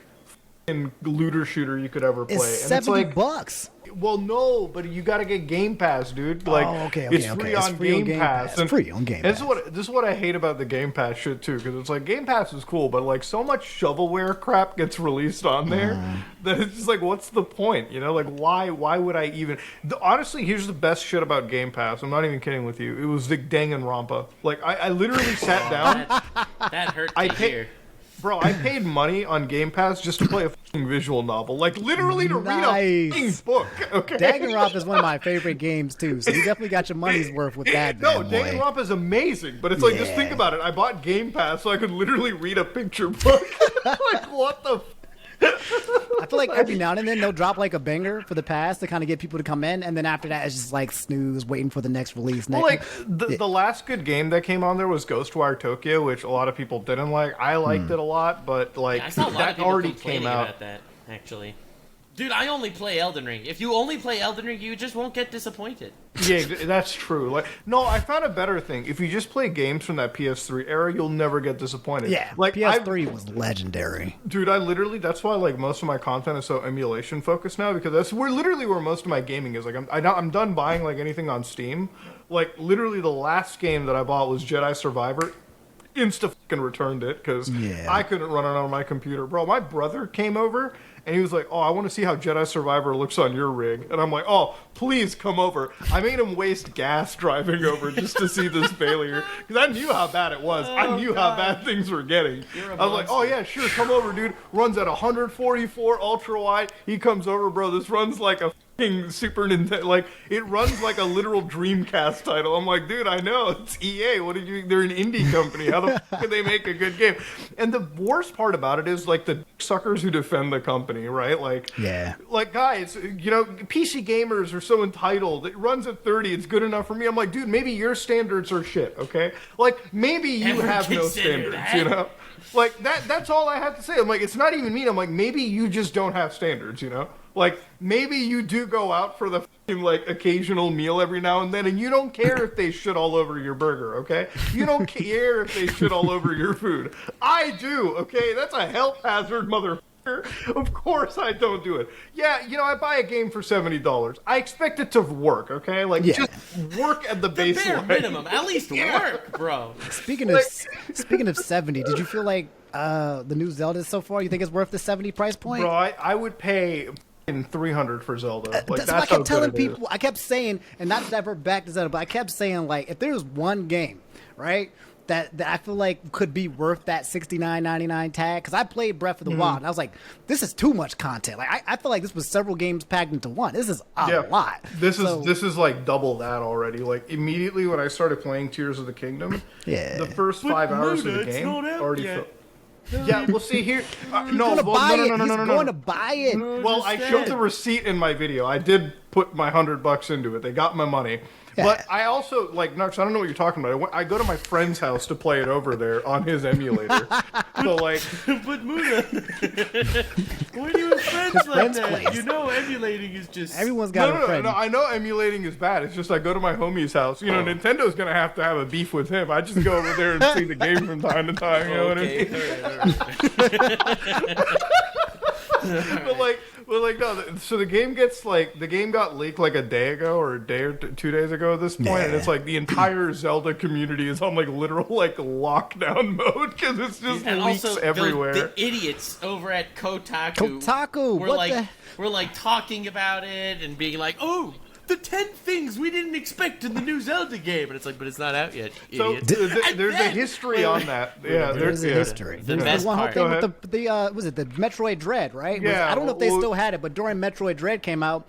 looter shooter you could ever play. It's And $70. well, no, but you got to get Game Pass, dude. Like, okay, it's okay. free It's on free on Game Game Pass. Pass. It's free on Game and Pass. This is what I hate about the Game Pass shit too, because it's like Game Pass is cool, but like so much shovelware crap gets released on there that it's just like, what's the point? You know, like why would I even? Honestly, here's the best shit about Game Pass. I'm not even kidding with you. It was the Danganronpa. Like I literally sat down. That hurt I to pay- hear. Bro, I paid money on Game Pass just to play a fucking visual novel. Like, literally to read a fucking Nice. book, okay? Danganronpa is one of my favorite games too, so you definitely got your money's worth with that. No, bad boy. Danganronpa is amazing, but it's like, just think Yeah. about it. I bought Game Pass so I could literally read a picture book. Like, what the I feel like every now and then they'll drop like a banger for the past to kind of get people to come in, and then after that it's just like snooze, waiting for the next release. Well, like, the last good game that came on there was Ghostwire Tokyo, which a lot of people didn't like. I liked it a lot, but, like, I saw a lot of that people already complaining came out. about that, actually. Dude, I only play Elden Ring. If you only play Elden Ring, you just won't get disappointed. Yeah, that's true. Like, no, I found a better thing. If you just play games from that PS3 era, you'll never get disappointed. yeah, like PS3 was legendary. Dude, I literally, that's why like most of my content is so emulation focused now, because that's where most of my gaming is. Like I'm done buying like anything on Steam. Like literally the last game that I bought was Jedi Survivor. Insta fucking returned it because Yeah. I couldn't run it on my computer. Bro, my brother came over and he was like, oh, I want to see how Jedi Survivor looks on your rig. And I'm like, oh, please come over. I made him waste gas driving over just to see this failure because I knew how bad it was. I knew how bad things were getting. You're a I was like, oh, yeah, sure, come over, dude. Runs at 144 ultra wide. He comes over, bro. This runs like a fucking Super Nintendo. Like, it runs like a literal Dreamcast title. I'm like, dude, I know. It's EA. What did you... They're an indie company. How the fuck can they make a good game? And the worst part about it is, like, the suckers who defend the company, right? Like, Yeah. like, guys, you know, PC gamers are so entitled. It runs at 30. It's good enough for me. I'm like, dude, maybe your standards are shit, okay? Like, maybe you Ever have no consider standards, that? you know? Like, that's all I have to say. I'm like, it's not even mean. I'm like, maybe you just don't have standards, you know? Like, maybe you do go out for the fucking, like, occasional meal every now and then, and you don't care if they shit all over your burger, okay? You don't care if they shit all over your food. I do, okay? That's a health hazard, motherfucker. Of course I don't do it. Yeah, you know, I buy a game for $70. I expect it to work, okay? Like, Yeah. just work at the The bare baseline. minimum. At least work, bro. Speaking of 70, did you feel like the new Zelda so far? You think it's worth the 70 price point? Bro, I would pay in 300 for Zelda. Like, That's what I kept telling people. I kept saying, and not to divert back to Zelda, but I kept saying, like, if there's one game, right, that I feel like could be worth that $69.99 tag. Because I played Breath of the Wild, and I was like, this is too much content. Like I feel like this was several games packed into one. This is a lot. This is like double that already. Like immediately when I started playing Tears of the Kingdom, the first 5 hours of the game already felt. Yeah, well, see here. No, He's going to buy it. Well, I showed the receipt in my video. I did put my $100 into it. They got my money. Yeah. But I also, like, Nux, I don't know what you're talking about. I go to my friend's house to play it over there on his emulator. So, like... But Muda, why do you have friends like that? Place. You know emulating is just... Everyone's got a friend. No, I know emulating is bad. It's just I go to my homie's house. You know, Nintendo's going to have a beef with him. I just go over there and see the game from time to time. You know what I mean? But no. So the game got leaked like a day ago or a day or 2 days ago at this point, and it's like the entire Zelda community is on like literal like lockdown mode because it's just and leaks also everywhere. The idiots over at Kotaku were like talking about it and being like, "Oh, the 10 things we didn't expect in the new Zelda game," and it's like, but it's not out yet. So there's a history on that. Yeah, there's a history. The best one whole part. thing with the was it the Metroid Dread, right? Yeah. I don't know if they still had it, but during Metroid Dread came out,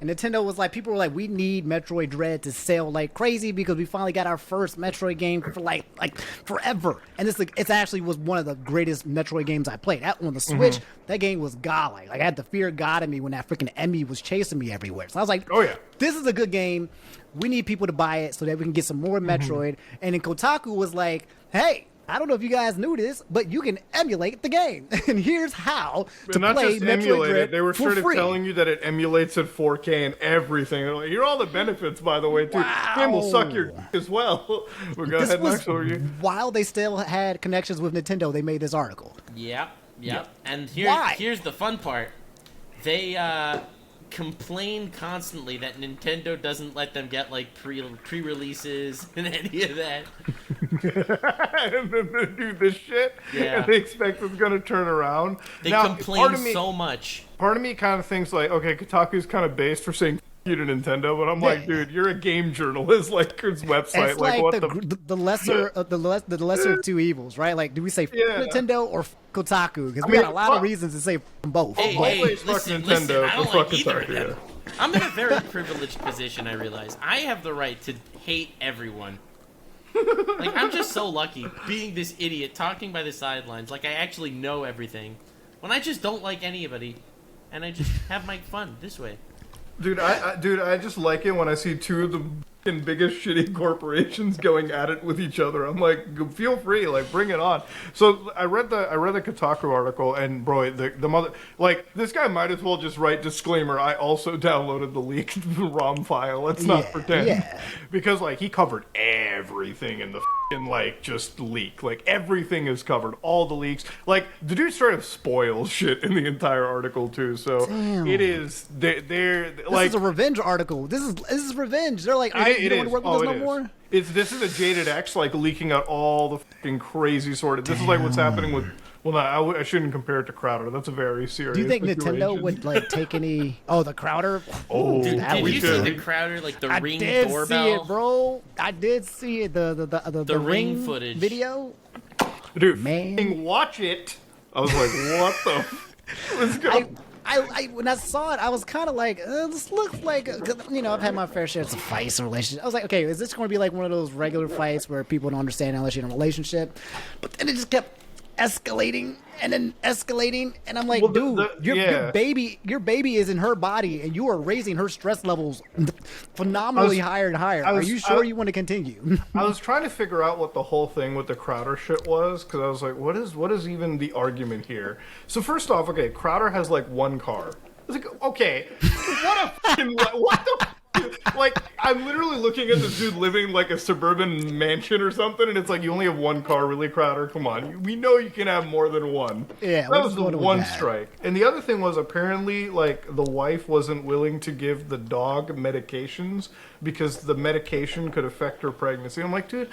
and Nintendo was like, people were like, we need Metroid Dread to sell like crazy because we finally got our first Metroid game for like forever. And it's actually was one of the greatest Metroid games I played. On the Switch, that game was godlike. Like I had the fear of God in me when that freaking Emmy was chasing me everywhere. So I was like, oh yeah. This is a good game. We need people to buy it so that we can get some more Metroid. And then Kotaku was like, hey, I don't know if you guys knew this, but you can emulate the game. And here's how to play Metroid Dread. They were sort of telling you that it emulates at 4K and everything. And like, here are all the benefits, by the way, too. Wow. Game will suck your as well. We'll go ahead next over you. While they still had connections with Nintendo, they made this article. Yep. And here's the fun part. They complain constantly that Nintendo doesn't let them get like pre-releases and any of that. And then they do this shit, and they expect it's going to turn around. They complain so much. Part of me kind of thinks like, okay, Kotaku's kind of based for saying you to Nintendo, but I'm like, dude, you're a game journalist, like his website. It's like what the lesser of two evils, right? Like, do we say Nintendo or Kotaku? Because we got a lot of reasons to say both. Hey, listen, I don't like either of them. I'm in a very privileged position, I realize. I have the right to hate everyone. Like, I'm just so lucky being this idiot talking by the sidelines like I actually know everything when I just don't like anybody and I just have my fun this way. Dude, I just like it when I see two of the biggest shitty corporations going at it with each other. I'm like, feel free, like, bring it on. So I read the Kotaku article, and bro, the mother, like, this guy might as well just write disclaimer. I also downloaded the leaked ROM file. Let's not pretend, because like he covered everything in the like just leak. Like everything is covered, all the leaks. Like the dude straight up spoils shit in the entire article too. So it is they're like, this is a revenge article. This is revenge. They're like, you don't want to work with us no more. This is a Jaded X like leaking out all the fucking crazy sort of. This is like what's happening with. Well, no, I shouldn't compare it to Crowder. That's a very serious. Do you think situation. Nintendo would like take any? Oh, the Crowder. Oh, did you see the Crowder like the Ring doorbell? I did see it, bro. I did see it. The Ring footage video. Dude, man, watch it. I was like, what the? Let's go. I when I saw it, I was kind of like, this looks like, you know, I've had my fair share of fights and relationships. I was like, okay, is this going to be like one of those regular fights where people don't understand unless you're in a relationship? But then it just kept escalating and then escalating, and I'm like, dude, your baby is in her body, and you are raising her stress levels phenomenally higher and higher. Are you sure you want to continue? I was trying to figure out what the whole thing with the Crowder shit was, because I was like, what is even the argument here? So first off, okay, Crowder has like one car. I was like, okay, what the like, I'm literally looking at this dude living like a suburban mansion or something, and it's like, you only have one car, really, Crowder? Come on. We know you can have more than one. Yeah, that was the one strike. And the other thing was, apparently, like, the wife wasn't willing to give the dog medications because the medication could affect her pregnancy. I'm like, dude,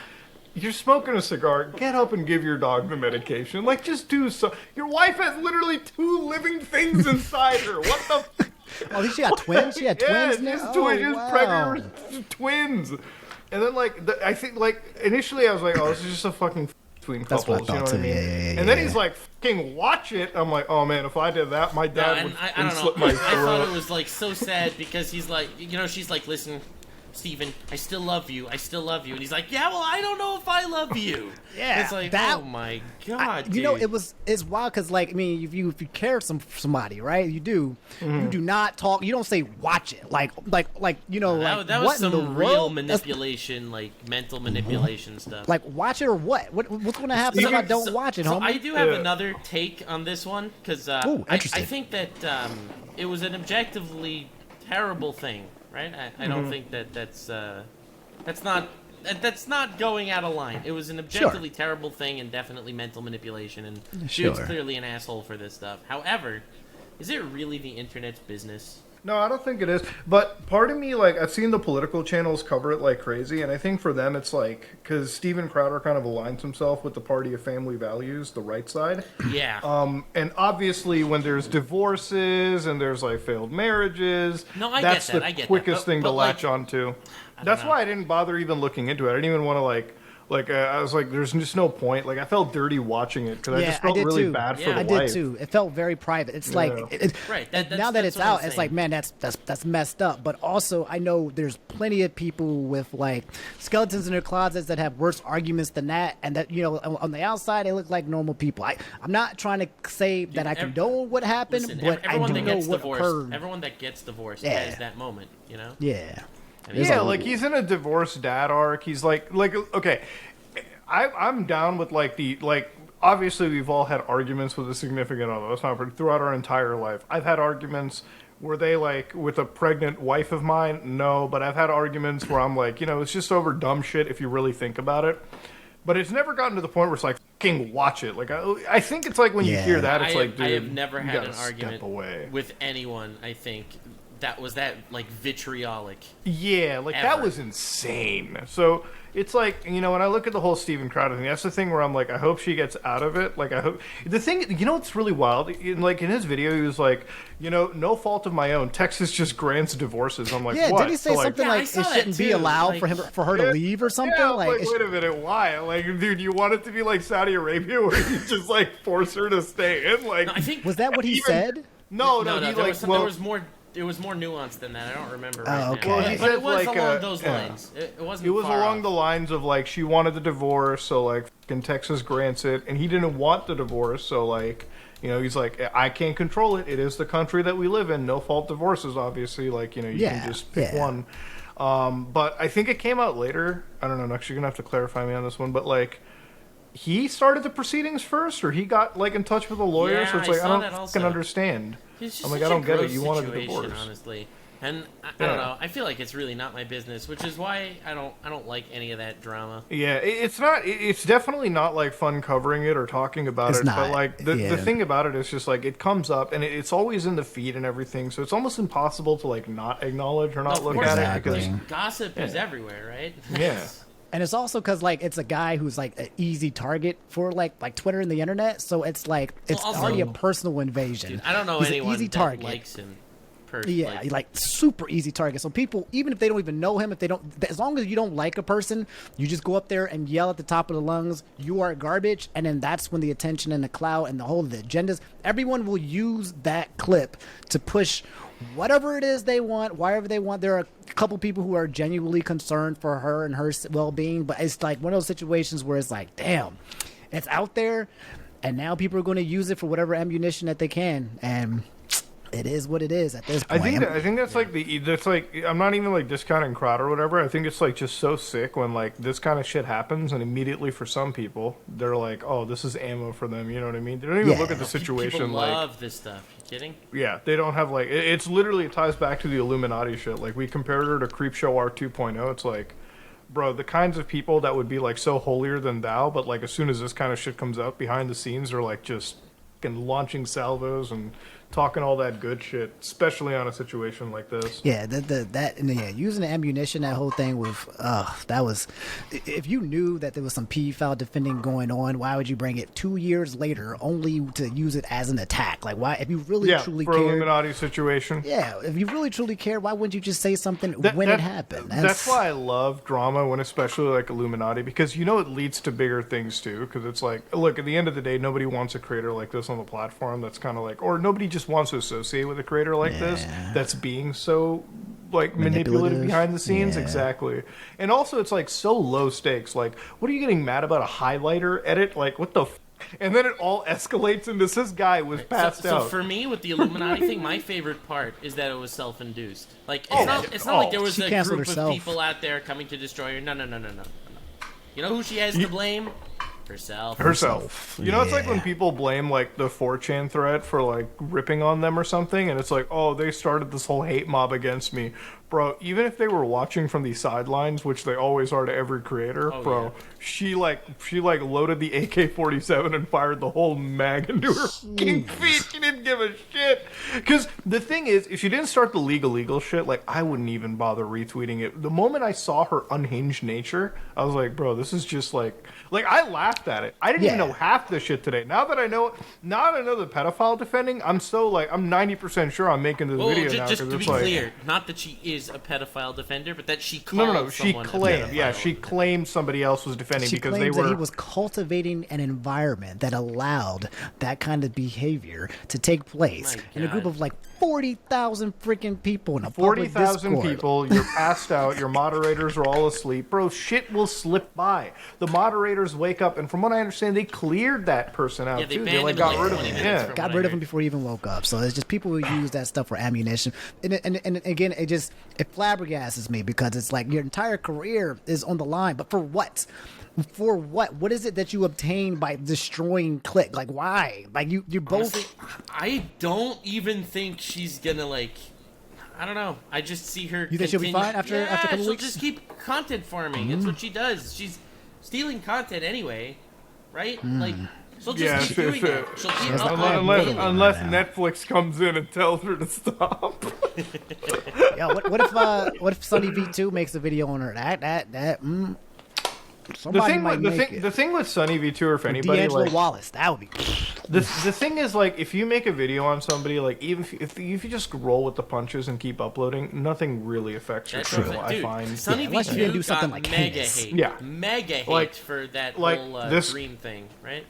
you're smoking a cigar. Get up and give your dog the medication. Like, just do so. Your wife has literally 2 living things inside her. What the Oh, she got twins? She had twins now? Twins. And then I think initially I was like, oh, this is just a fucking between That's what I couples, you know thought what I too, mean? yeah, And then he's like, fucking watch it. I'm like, oh man, if I did that, my dad would I don't know. slit my I thought throat. it was like so sad because he's like, she's like, listen, Steven, I still love you. I still love you. And he's like, yeah, well, I don't know if I love you. Yeah, It's like, that- oh my god, You know, dude. it's wild because, like, I mean, if you care somebody, right? You do. You do not talk. You don't say watch it. Like that was what in the some real world? That's- manipulation, like mental manipulation stuff. Like watch it or what? What's going to happen if I don't watch it, So homie? I do have Yeah. another take on this one because Ooh, I interesting. think that it was an objectively terrible thing, right? I don't think that's not going out of line. It was an objectively terrible thing and definitely mental manipulation. And dude's Sure. clearly an asshole for this stuff. However, is it really the internet's business? No, I don't think it is. But part of me, like, I've seen the political channels cover it like crazy, and I think for them it's like, because Steven Crowder kind of aligns himself with the party of family values, the right side. Yeah. And obviously when there's divorces and there's like failed marriages, No, I that's get that, the I get that. quickest But- thing to but, like, latch onto. don't That's know. why I didn't bother even looking into it. I didn't even want to I was like, there's just no point. Like, I felt dirty watching it because I just felt did really too. bad for Yeah, the I wife. did too. It felt very private. It's like Right, now that that's it's what I'm out, it's saying. like, man, that's messed up. But also, I know there's plenty of people with like skeletons in their closets that have worse arguments than that, and that on the outside they look like normal people. I'm not trying to say that I condone what happened, Listen, but I everyone do that know gets what divorced, occurred. everyone that gets divorced Yeah. has that moment, you know? Yeah. And There's Yeah, a- like he's in a divorced dad arc. He's like okay, I'm down with obviously we've all had arguments with a significant other. That's not throughout our entire life. I've had arguments. Were they like with a pregnant wife of mine? No, but I've had arguments where I'm like, it's just over dumb shit if you really think about it. But it's never gotten to the point where it's like, fucking watch it. Like, I think it's like when you Yeah. hear that, it's I like, have, dude, I have never you had gotta an step argument away. with anyone, I think, that was that, like, vitriolic. Yeah, like that Ever. was insane. So it's like, when I look at the whole Steven Crowder thing, that's the thing where I'm like, I hope she gets out of it. Like, I hope the thing, it's really wild. In his video, he was like, no fault of my own. Texas just grants divorces. I'm like, Yeah, what? did he say So, like, something Yeah, I like saw it that shouldn't be too, allowed like- for her to leave or something? Yeah, like, wait a minute, why? Like, dude, you want it to be like Saudi Arabia where you just like force her to stay in? Like, No, I think was that what he even- said? no, no, he there like, was, well, there was more. It was more nuanced than that. I don't remember right okay. now. Well, he But said, it was like, along those yeah. lines. It wasn't. it was far along off. the lines of like she wanted the divorce, so like fucking Texas grants it, and he didn't want the divorce, so like he's like, I can't control it. It is the country that we live in. No fault divorces, obviously. Like you Yeah, can just pick yeah. one. But I think it came out later. I don't know. Next, you're gonna have to clarify me on this one. But like, he started the proceedings first, or he got like in touch with a lawyer. Yeah, so it's I like saw I don't that fucking also. understand. It's just I'm like, such I don't a get it. gross You wanted a situation, divorce. honestly. And I Yeah. don't know. I feel like it's really not my business, which is why I don't like any of that drama. Yeah, it's not. It's definitely not like fun covering it or talking about It's it. not, But like the yeah. thing about it is just like it comes up and it's always in the feed and everything. So it's almost impossible to like not acknowledge or not Of look course at not. it because Gossip is everywhere, right? yeah. And it's also because like it's a guy who's like an easy target for like Twitter and the internet, so it's like it's Well, also- already a personal invasion. Dude, I don't know He's an anyone easy that target. likes him. Yeah, like super easy target. So people, even if they don't even know him, if they don't, as long as you don't like a person, you just go up there and yell at the top of the lungs, "You are garbage," and then that's when the attention and the clout and the whole the agendas. Everyone will use that clip to push whatever it is they want, wherever they want. There are a couple people who are genuinely concerned for her and her well-being, but it's like one of those situations where it's like, damn, it's out there, and now people are going to use it for whatever ammunition that they can, and it is what it is at this point. I think that's like that's like I'm not even like discounting Crowd or whatever. I think it's like just so sick when like this kind of shit happens and immediately for some people they're like, oh, this is ammo for them. You know what I mean? They don't even Yeah. look at the situation People like. love this stuff. You kidding? Yeah, they don't have like it's literally it ties back to the Illuminati shit. Like we compared her to Creepshow R 2.0. It's like, bro, the kinds of people that would be like so holier than thou, but like as soon as this kind of shit comes up behind the scenes, they're like just fucking launching salvos and talking all that good shit, especially on a situation like this. Yeah, using the ammunition, that whole thing with, that was, if you knew that there was some pedophile defending going on, why would you bring it 2 years later only to use it as an attack? Like, why, if you really truly for cared, Illuminati situation. Yeah, if you really truly cared, why wouldn't you just say something when it happened? That's why I love drama, when especially like Illuminati, because you know it leads to bigger things too. Because it's like, look, at the end of the day, nobody wants a creator like this on the platform. That's kind of like, or nobody just wants to associate with a creator like this that's being so like manipulative behind the scenes. Exactly. And also it's like so low stakes. Like, what are you getting mad about? A highlighter edit? Like, what the and then it all escalates into this guy was passed out. So for me, with the Illuminati thing, my favorite part is that it was self-induced. Like, it's not like there was a group of people out there coming to destroy her. No. You know who she has to blame? Herself. You know, it's like when people blame like the 4chan thread for like ripping on them or something, and it's like, oh, they started this whole hate mob against me. Bro, even if they were watching from the sidelines, which they always are to every creator, she loaded the AK-47 and fired the whole mag into her fucking feet. She didn't give a shit. Because the thing is, if she didn't start the legal shit, like, I wouldn't even bother retweeting it. The moment I saw her unhinged nature, I was like, bro, this is just like I laughed at it. I didn't even know half the shit today. Now that I know the pedophile defending, I'm 90% sure I'm making this video now. Just to be clear, not that she is a pedophile defender, but that she called someone a pedophile. She claimed somebody else was defending because they were. That he was cultivating an environment that allowed that kind of behavior to take place in a group of like 40,000 freaking people in a public Discord. 40,000 people. You're passed out. Your moderators are all asleep, bro. Shit will slip by. The moderators wake up, and from what I understand, they cleared that person out too. They like got rid of him. Yeah, got rid of him before he even woke up. So it's just people who use that stuff for ammunition. And again, it flabbergasts me because it's like your entire career is on the line, but for what? For what? What is it that you obtain by destroying Click? Like, why? Like, you both. Honestly, I don't even think she's gonna like. I don't know. I just see her. You think she'll be fine after a couple she'll weeks? Just keep content farming. That's what she does. She's stealing content anyway, right? Like, she'll just keep doing it. She'll keep unless Netflix comes in and tells her to stop. Yeah. What if Sunny V2 makes a video on her? The thing with Sunny V2, or if anybody, D'Angelo Wallace, that would be. The thing is, like, if you make a video on somebody, like, even if you just roll with the punches and keep uploading, nothing really affects your channel. I find Sunny V2 do something like mega hate. Yeah, mega hate for that whole dream thing, right?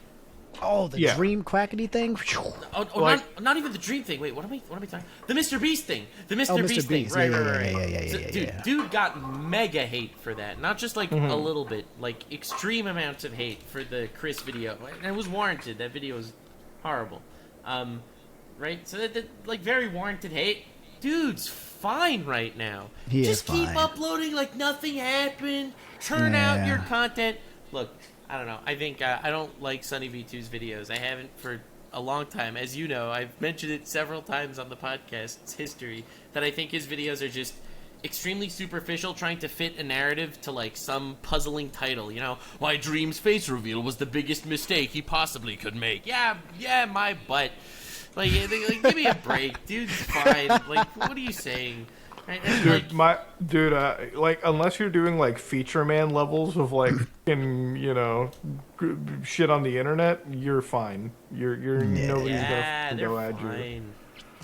Oh, the dream Quackity thing. Not even the dream thing. Wait, what am I talking? The Mr. Beast thing. The Mr. Beast thing. Right. Yeah. Dude got mega hate for that. Not just like a little bit, like extreme amounts of hate for the Chris video, and it was warranted. That video was horrible. Right? So that like very warranted hate. Dude's fine right now. Just keep uploading like nothing happened. Churn out your content. Look. I don't know. I think I don't like Sunny V2's videos. I haven't for a long time. As you know, I've mentioned it several times on the podcast's history that I think his videos are just extremely superficial, trying to fit a narrative to like some puzzling title. You know, why Dream's face reveal was the biggest mistake he possibly could make. Yeah, my butt. Like give me a break. Dude's fine. Like, what are you saying? Dude, like, unless you're doing like feature man levels of like shit on the internet, you're fine. Nobody's gonna go at you.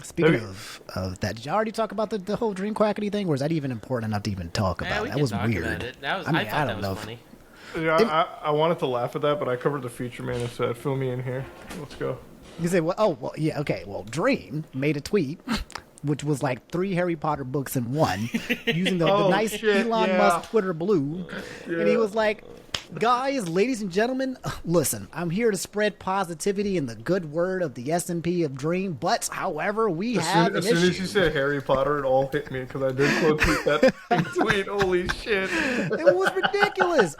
Speaking of that, did you already talk about the whole Dream Quackity thing, or is that even important enough to even talk about? That was weird. I thought that was funny. Yeah, I wanted to laugh at that, but I covered the feature man and said, "Fill me in here. Let's go." You say, okay. Well, Dream made a tweet. Which was like 3 Harry Potter books in one, using the nice Elon Musk Twitter blue. And he was like, guys, ladies and gentlemen, listen, I'm here to spread positivity and the good word of the SMP of Dream, but however, we have an issue. As soon as you said Harry Potter, it all hit me, because I did quote tweet that tweet. Holy shit. It was ridiculous.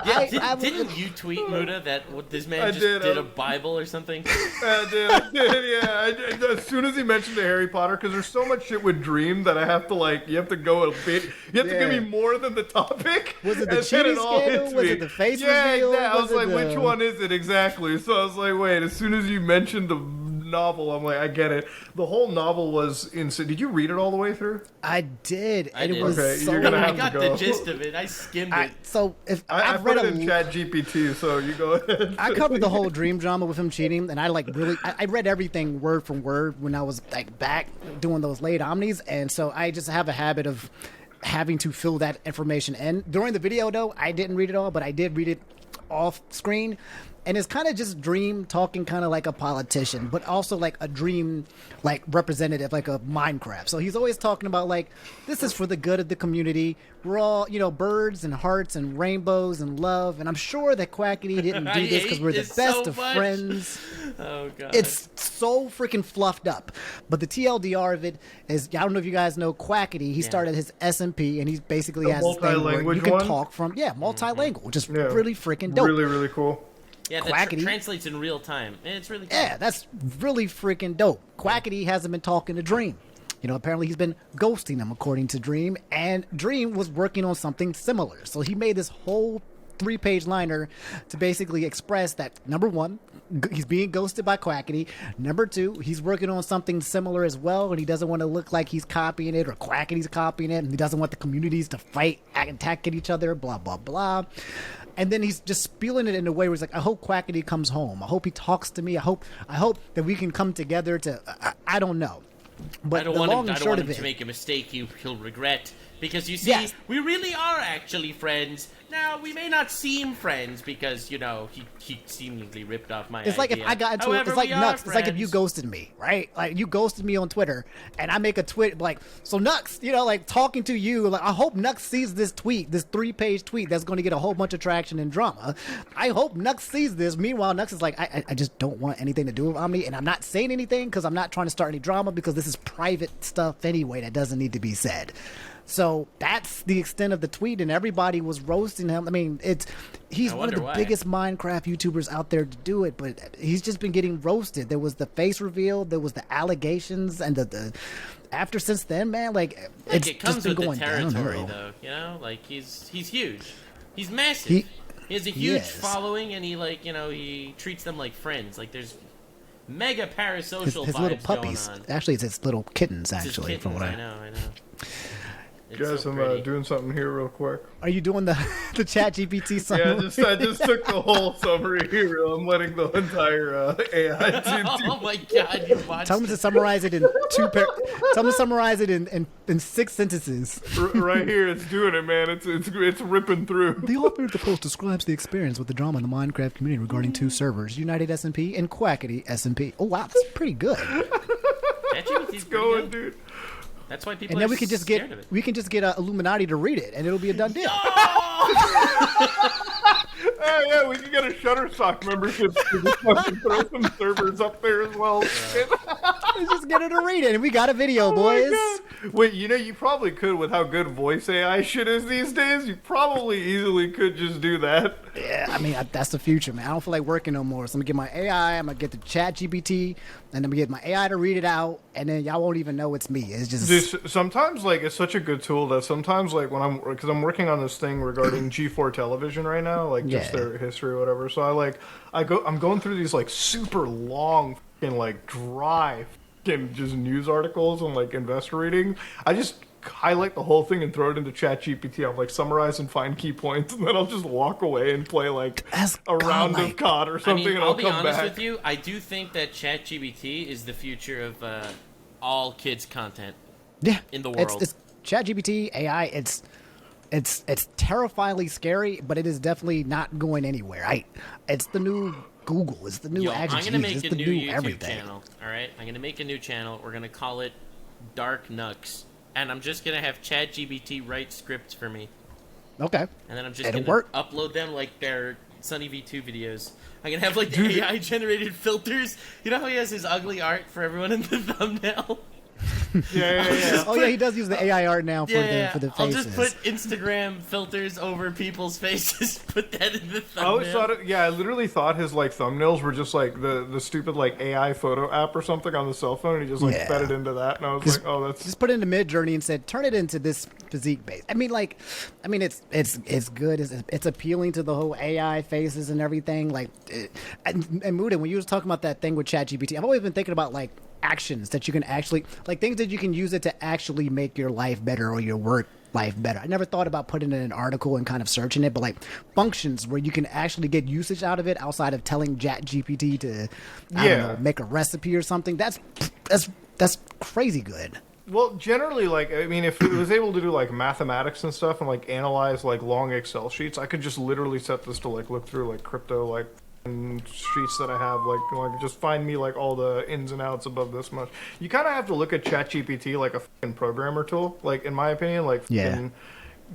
Didn't you tweet, Muda, that this man did a Bible or something? I did, yeah. As soon as he mentioned the Harry Potter, because there's so much shit with Dream that I have to, like, you have to go a bit, you have to give me more than the topic. Was it the cheating scandal? Was it the face reveal? I was like, which one is it exactly? So I was like, wait, as soon as you mentioned the novel. I'm like, I get it. The whole novel was insane. Did you read it all the way through? I did. I And it did. was Okay, so you're gonna I have got to the go. gist of it. I skimmed it. so if I I've put read it in Chat GPT, so you go ahead. I covered the whole dream drama with him cheating, and I I read everything word for word when I was like back doing those late Omnis, and so I just have a habit of having to fill that information in. During the video, though, I didn't read it all, but I did read it off screen. And it's kind of just Dream talking kind of like a politician, but also like a Dream like representative, like a Minecraft. So he's always talking about like, this is for the good of the community. We're all, birds and hearts and rainbows and love. And I'm sure that Quackity didn't do this because we're the hate best this of so much. friends. Oh god. It's so freaking fluffed up. But the TLDR of it is, I don't know if you guys know Quackity. He started his SMP, and he basically The has this thing where you multi-language can one? talk from, multilingual, which is Yeah. really freaking dope. Really, really cool. Yeah, that Quackity. translates in real time. It's really cool. Yeah, that's really freaking dope. Quackity hasn't been talking to Dream. Apparently he's been ghosting him, according to Dream, and Dream was working on something similar. So he made this whole 3-page liner to basically express that, number one, he's being ghosted by Quackity. Number two, he's working on something similar as well, and he doesn't want to look like he's copying it or Quackity's copying it, and he doesn't want the communities to fight and attack at each other, blah, blah, blah. And then he's just spieling it in a way where he's like, I hope Quackity comes home. I hope he talks to me. I hope that we can come together to, I don't know. But I don't the want long him, and I don't short want of him it, to make a mistake he'll regret. Because you see, Yes. we really are actually friends. Now, we may not seem friends because, he seemingly ripped off my it's like if idea. I got into However, it's like we are Nux. It's like if you friends. ghosted me, right? Like you ghosted me on Twitter, and I make a tweet like, so Nux, like talking to you, like I hope Nux sees this tweet, this 3-page tweet that's going to get a whole bunch of traction and drama. I hope Nux sees this. Meanwhile, Nux is like, I just don't want anything to do with Omni, and I'm not saying anything because I'm not trying to start any drama because this is private stuff anyway that doesn't need to be said. So that's the extent of the tweet, and everybody was roasting him. I mean, he's one of the why. biggest Minecraft YouTubers out there to do it, but he's just been getting roasted. There was the face reveal, there was the allegations, and the after since then, man, like it's it comes just been with going the territory, downhill. though. Like he's huge. He's massive. He has a huge is. following, and he treats them like friends. Like there's mega parasocial His vibes little puppies. going on. Actually, it's his little kittens. It's his Actually, from what kittens, I know. It's Guys, so I'm pretty. doing something here real quick. Are you doing the Chat GPT summary? Yeah, I just took the whole summary here. I'm letting the entire AI team Oh my god, you watched Tell him to summarize it in Tell him to summarize it in 6 sentences. right here. It's doing it, man. It's ripping through. The author of the post describes the experience with the drama in the Minecraft community regarding 2 servers, United SMP and Quackity SMP. Oh wow, that's pretty good. ChatGPT's pretty Going, good. dude. That's why people And then are we can just scared get of it. iilluminaughtii to read it, and it'll be a done deal. Oh, yeah, we can get a Shutterstock membership to just fucking throw some servers up there as well. Let's just get her to read it, and we got a video, Oh my boys. God. Wait, you probably could with how good voice AI shit is these days. You probably easily could just do that. Yeah, I mean that's the future, man. I don't feel like working no more, so I'm gonna get my AI. I'm gonna get the Chat GPT, and I'm gonna get my AI to read it out, and then y'all won't even know it's me. It's just Dude, sometimes like it's such a good tool that sometimes like because I'm working on this thing regarding G4 television right now, like just Yeah. their history or whatever. So I'm going through these like super long and like dry and just news articles and like investor reading. I just highlight the whole thing and throw it into Chat GPT. I'm like summarize and find key points, and then I'll just walk away and play like That's a round of godlike. COD or something, and I'll I'll be come honest back. with you. I do think that ChatGPT is the future of all kids' content. yeah in the world. It's Chat GPT AI. It's terrifyingly scary, but it is definitely not going anywhere. It's the new Google. It's the new Yo, I'm Adjective. gonna make It's a the new new YouTube everything. channel. All right, I'm gonna make a new channel. We're gonna call it Dark Nux, and I'm just gonna have ChatGPT write scripts for me, Okay. and then I'm just It'll gonna work. upload them like they're Sunny V2 videos. I'm gonna have like the AI generated filters. You know how he has his ugly art for everyone in the thumbnail? Yeah. Oh yeah, he does use the AI art now for the I'll faces. just put Instagram filters over people's faces. Put that in the I thumbnail. always thought I literally thought his like thumbnails were just like the stupid like AI photo app or something on the cell phone, and he just like Yeah. fed it into that, and I was like, oh, that's Just put it into Mid Journey and said, turn it into this physique base. I mean, it's good. It's appealing to the whole AI faces and everything. Like, and Muda, when you was talking about that thing with ChatGPT, I've always been thinking about like actions that you can actually, like things that you can use it to actually make your life better or your work life better. I never thought about putting it in an article and kind of searching it, but like functions where you can actually get usage out of it outside of telling ChatGPT to, I don't know, make a recipe or something. That's crazy good. well, generally, like, I mean, if it was able to do like mathematics and stuff and like analyze like long Excel sheets, I could just literally set this to like look through like crypto like sheets that I have, like just find me like all the ins and outs above this much. You kind of have to look at ChatGPT like a fucking programmer tool, like in my opinion, like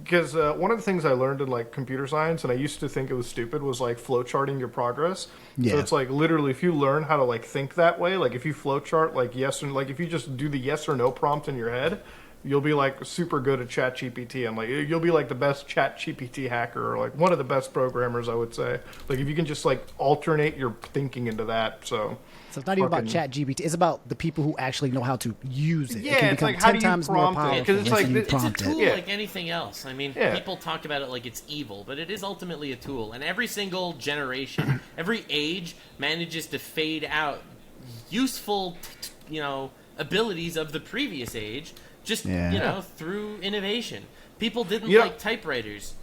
because one of the things I learned in like computer science, and I used to think it was stupid, was like flowcharting your progress. So it's like literally if you learn how to like think that way, like if you flowchart like yes and like if you just do the yes or no prompt in your head, you'll be like super good at ChatGPT, and like you'll be like the best ChatGPT hacker, or like one of the best programmers, I would say. Like if you can just like alternate your thinking into that. So it's not even about ChatGPT. It's about the people who actually know how to use it. Yeah, it can it's become like, how 10 do you times more prompt it? powerful 'Cause it's once like you It's a prompt tool it. like anything else. I mean, people talk about it like it's evil, but it is ultimately a tool. And every single generation, every age manages to fade out useful, abilities of the previous age, just, through innovation. People didn't like typewriters,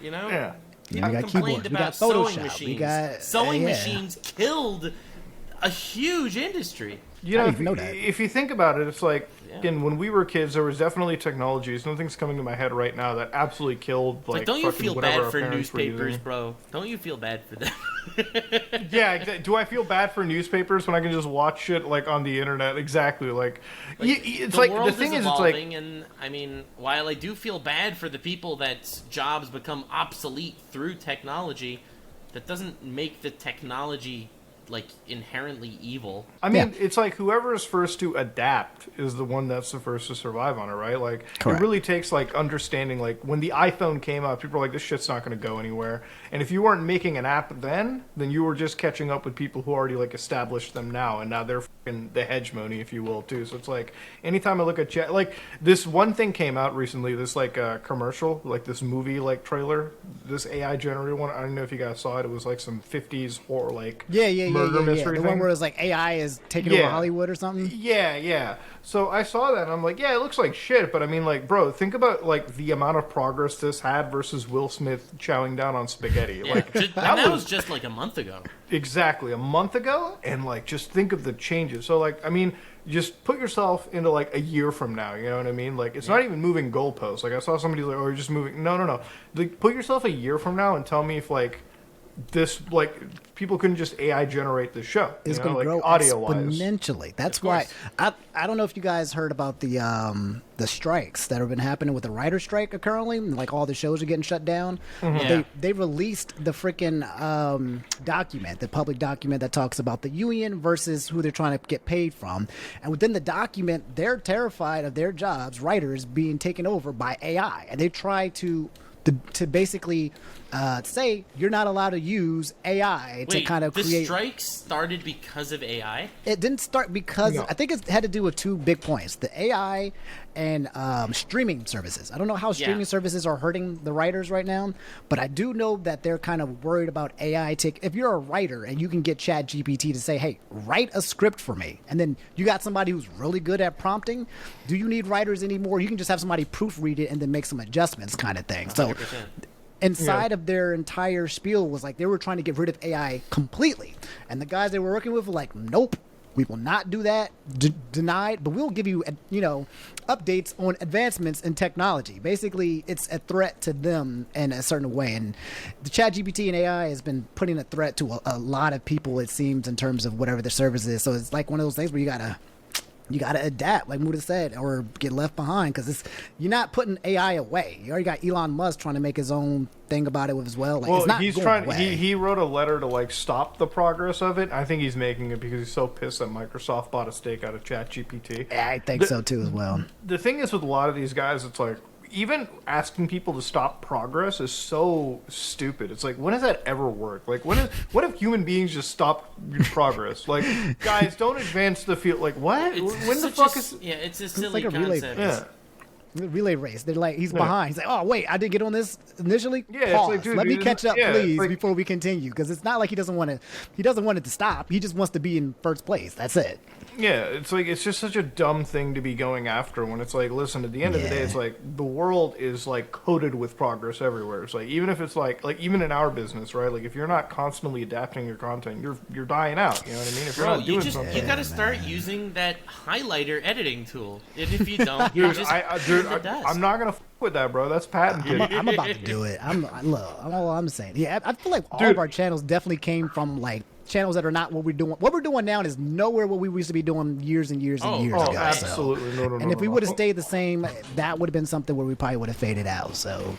yeah. Yeah, we got complained keyboards. We got about sewing Photoshop. machines. We got Sewing machines killed a huge industry. You know, I didn't know that. if you think about it, it's like, again, when we were kids, there was definitely technologies. Nothing's coming to my head right now that absolutely killed, like, Don't you fucking feel whatever bad our for parents were newspapers, using. bro? Don't you feel bad for them? Yeah, do I feel bad for newspapers when I can just watch shit, like, on the internet? Exactly, like it's the like, world the thing is, it's evolving, like... and I mean, while I do feel bad for the people that jobs become obsolete through technology, that doesn't make the technology like inherently evil. I mean, it's like whoever is first to adapt is the one that's the first to survive on it, right? Like, Correct. It really takes, like, understanding, like, when the iPhone came out, people were like, this shit's not going to go anywhere. And if you weren't making an app then you were just catching up with people who already, like, established them now, and now they're fucking the hegemony, if you will, too. So it's like, anytime I look at like, this one thing came out recently, this, like, commercial, like, this movie, like, trailer, this AI-generated one. I don't know if you guys saw it. It was, like, some 50s horror, like, murder mystery The thing. one where it's like AI is taking over Hollywood or something. Yeah. So I saw that and I'm like, yeah, it looks like shit, but I mean, like, bro, think about like the amount of progress this had versus Will Smith chowing down on spaghetti. Yeah, Like that was just like a month ago. Exactly, a month ago, and like just think of the changes. So like, I mean, just put yourself into like a year from now. You know what I mean? Like, it's not even moving goalposts. Like, I saw somebody like, oh, you're just moving. No. Like, put yourself a year from now and tell me if like this, like, people couldn't just AI generate the show. It's you going know, to like, grow audio-wise. exponentially. That's why I don't know if you guys heard about the strikes that have been happening with the writer strike currently. Like, all the shows are getting shut down. Yeah. They released the freaking document, the public document that talks about the union versus who they're trying to get paid from. And within the document, they're terrified of their jobs, writers, being taken over by AI, and they try to basically say you're not allowed to use AI to kind of create. The strike started because of AI? It didn't start because I think it had to do with two big points: the AI and streaming services. I don't know how streaming services are hurting the writers right now, but I do know that they're kind of worried about AI. If you're a writer and you can get ChatGPT to say, "Hey, write a script for me," and then you got somebody who's really good at prompting, do you need writers anymore? You can just have somebody proofread it and then make some adjustments, kind of thing. So. 100%. Inside of their entire spiel was like they were trying to get rid of AI completely, and the guys they were working with were like, "Nope, we will not do that. Denied, but we'll give you, updates on advancements in technology." Basically, it's a threat to them in a certain way, and the ChatGPT and AI has been putting a threat to a lot of people. It seems in terms of whatever their service is. So it's like one of those things where you gotta you got to adapt, like Muda said, or get left behind, because you're not putting AI away. You already got Elon Musk trying to make his own thing about it as well. Like, well, it's not he's going trying. away. He wrote a letter to like stop the progress of it. I think he's making it because he's so pissed that Microsoft bought a stake out of ChatGPT. Yeah, I think so too as well. The thing is with a lot of these guys, it's like even asking people to stop progress is so stupid. It's like, when does that ever work? Like, what if human beings just stop progress? Like, guys, don't advance the field. Like, what? When the fuck is? Yeah, it's a silly like a relay. concept. Yeah. Relay race. They're like, he's behind. He's like, oh wait, I didn't get on this initially. Yeah, it's Pause. like, dude, let me dude, catch up, yeah, please, like- before we continue. Because it's not like he doesn't want to. He doesn't want it to stop. He just wants to be in first place. That's it. Yeah, it's like, it's just such a dumb thing to be going after when it's like, listen, at the end of the day, it's like the world is like coated with progress everywhere. It's like, even if it's like even in our business, right? Like, if you're not constantly adapting your content, you're dying out. You know what I mean? If you're Bro, not doing you something, gotta start using that highlighter editing tool. And if you don't, dude, just I'm not gonna f with that, bro. That's patented. I'm about to do it. All I'm saying. Yeah, I feel like all Dude. of our channels definitely came from like channels that are not what we're doing. What we're doing now is nowhere what we used to be doing years and years and years Oh, ago. absolutely. So. No. And if we would have stayed the same, that would have been something where we probably would have faded out. So.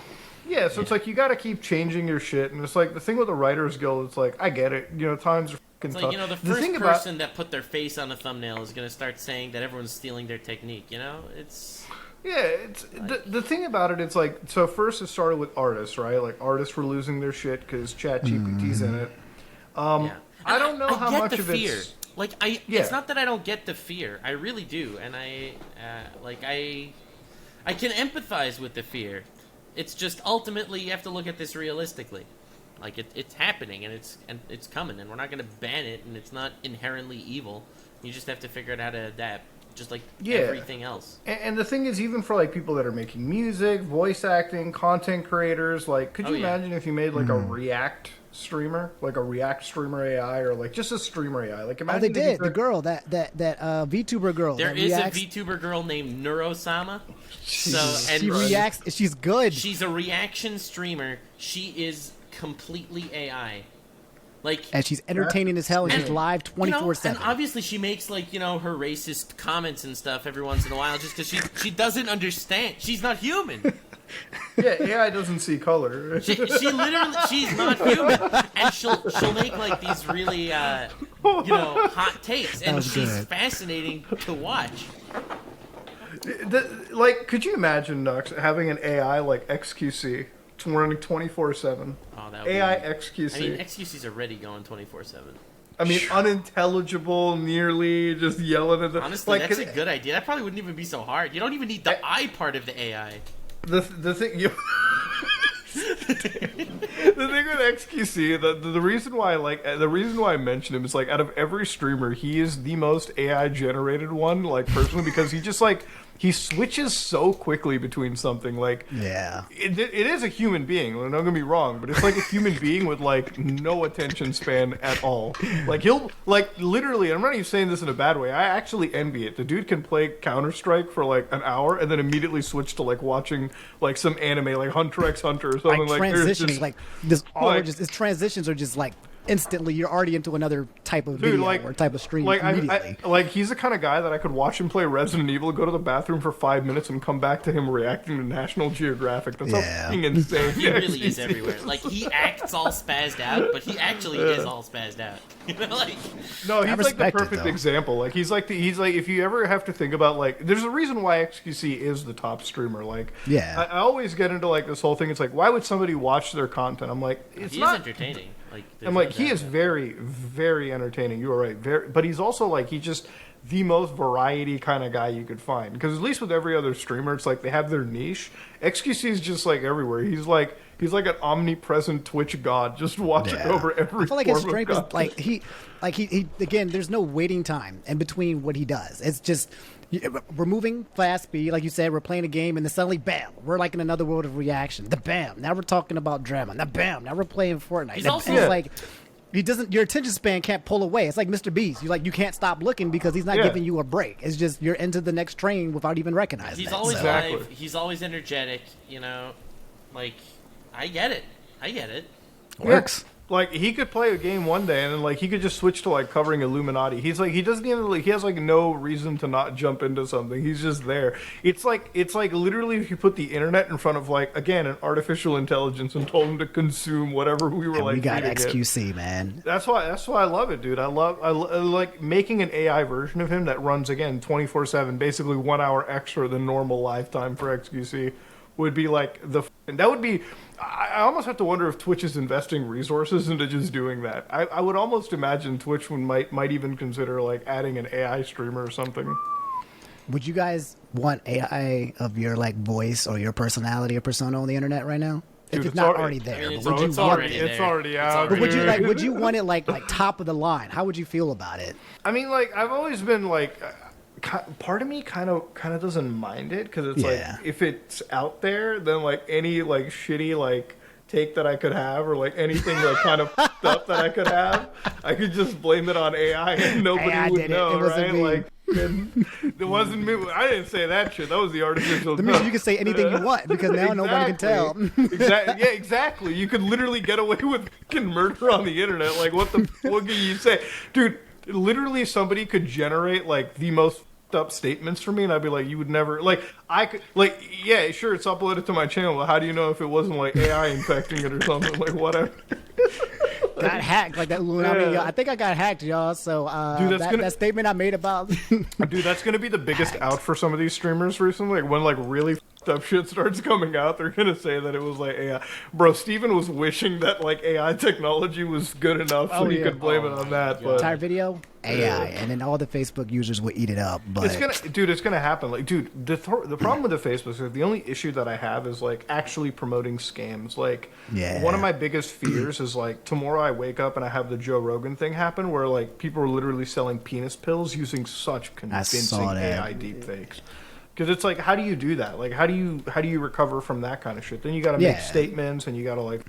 Yeah, so it's like you got to keep changing your shit, and it's like the thing with the Writers Guild. It's like, I get it, you know, times are fucking It's tough. like, you know, the first thing person that put their face on a thumbnail is gonna start saying that everyone's stealing their technique. You know, it's. Yeah, it's the thing about it. It's like, so first it started with artists, right? Like, artists were losing their shit because ChatGPT's in it. Yeah. I don't know how get much the of fear. it's. Like it's not that I don't get the fear. I really do, and I can empathize with the fear. It's just ultimately you have to look at this realistically. Like it's happening and it's coming, and we're not going to ban it, and it's not inherently evil. You just have to figure out how to adapt, just like everything else. And the thing is, even for like people that are making music, voice acting, content creators, like, could you imagine if you made like a React streamer, like a React streamer AI, or like just a streamer AI? Like, imagine they if did. you The girl, that VTuber girl. There that is reacts, a VTuber girl named Neurosama. she reacts. She's good. She's a reaction streamer. She is completely AI. Like, and she's entertaining as hell, and she's live 24/7. And obviously, she makes like her racist comments and stuff every once in a while, just because she doesn't understand. She's not human. Yeah, AI doesn't see color. She literally, she's not human, and she'll make like these really hot takes, and she's good. fascinating to watch. Like, could you imagine, Nux, having an AI like XQC running 24/7? Oh, that would AI be, XQC. I mean, XQC's already going 24/7. I mean, unintelligible, nearly just yelling at the. Honestly, like, that's a good idea. That probably wouldn't even be so hard. You don't even need the I part of the AI. The thing you. The thing with XQC, the reason why I mention him is, like, out of every streamer, he is the most AI generated one, like, personally, because he just like he switches so quickly between something. Like, Yeah. it is a human being. Don't get me wrong, but it's like a human being with like no attention span at all. Like, he'll like literally. I'm not even saying this in a bad way. I actually envy it. The dude can play Counter-Strike for like an hour and then immediately switch to like watching like some anime, like Hunter x Hunter or something Like like. There's transitioning, just- like this, all like- just his transitions are just like instantly. You're already into another type of Dude, video like, or type of stream like immediately. like he's the kind of guy that I could watch him play Resident Evil, go to the bathroom for 5 minutes, and come back to him reacting to National Geographic. That's how fucking insane. He really is everywhere. Like, he acts all spazzed out, but he actually is all spazzed out. You know, like, No, he's like the respect it, perfect though. example. Like, he's like if you ever have to think about, like, there's a reason why XQC is the top streamer. Like, Yeah. I always get into like this whole thing. It's like, why would somebody watch their content? I'm like, it's he not. is entertaining. Like, I'm like, he is very, very entertaining. You are right. Very, but he's also like, he's just the most variety kind of guy you could find. Because at least with every other streamer, it's like they have their niche. XQC is just like everywhere. He's like an omnipresent Twitch god, just watching over every. I feel like his form of strength is content. like he again. There's no waiting time in between what he does. It's just we're moving fast speed, like you said. We're playing a game, and then suddenly, bam, we're like in another world of reaction. The bam, now we're talking about drama. Now, bam, now we're playing Fortnite. He's Now, also- it's like he doesn't. Your attention span can't pull away. It's like Mr. Beast. You can't stop looking because he's not Yeah. giving you a break. It's just you're into the next train without even recognizing he's it. always So- Exactly. live. He's always energetic. You know, like, I get it. Works. Like, he could play a game one day, and then, like, he could just switch to, like, covering Illuminati. He's like, he doesn't even, like, he has, like, no reason to not jump into something. He's just there. It's like literally if you put the internet in front of, like, again, an artificial intelligence and told him to consume whatever we were, like, we got feeding it. XQC, man. That's why I love it, dude. I like making an AI version of him that runs, again, 24/7, basically 1 hour extra than normal lifetime for XQC. Would be like that would be. I almost have to wonder if Twitch is investing resources into just doing that. I would almost imagine Twitch might even consider like adding an AI streamer or something. Would you guys want AI of your like voice or your personality or persona on the internet right now? Dude, if it's not already there, I mean, but would you it's want already it? it's already out. But would you dude. like? Would you want it like top of the line? How would you feel about it? I mean, like I've always been like. Part of me kind of doesn't mind it because it's Yeah. like if it's out there, then like any like shitty like take that I could have or like anything like kind of fucked up that I could have, I could just blame it on AI and nobody AI would did it. know, It wasn't right? me. Like it wasn't me. I didn't say that shit. That was the artificial. That means you can say anything you want because now nobody can tell. Exactly. Yeah, exactly. You could literally get away with fucking murder on the internet. Like what the fuck can you say, dude? Literally, somebody could generate like the most up statements for me, and I'd be like, you would never like. I could like, yeah, sure, it's uploaded to my channel, but how do you know if it wasn't like AI infecting it or something? Like whatever. Got hacked like that. Yeah. I think I got hacked, y'all. So Dude, that statement I made about Dude, that's gonna be the biggest out for some of these streamers recently. Like when like really fucked up shit starts coming out, they're gonna say that it was like AI. Bro, Steven was wishing that like AI technology was good enough so he could blame it on that. But entire video AI, and then all the Facebook users would eat it up. But it's gonna happen. Like, dude, the problem with the Facebook is the only issue that I have is like actually promoting scams. Like, one of my biggest fears is like tomorrow I wake up and I have the Joe Rogan thing happen where like people are literally selling penis pills using such convincing AI deepfakes. Because it's like, how do you do that? Like, how do you recover from that kind of shit? Then you got to make statements and you got to like,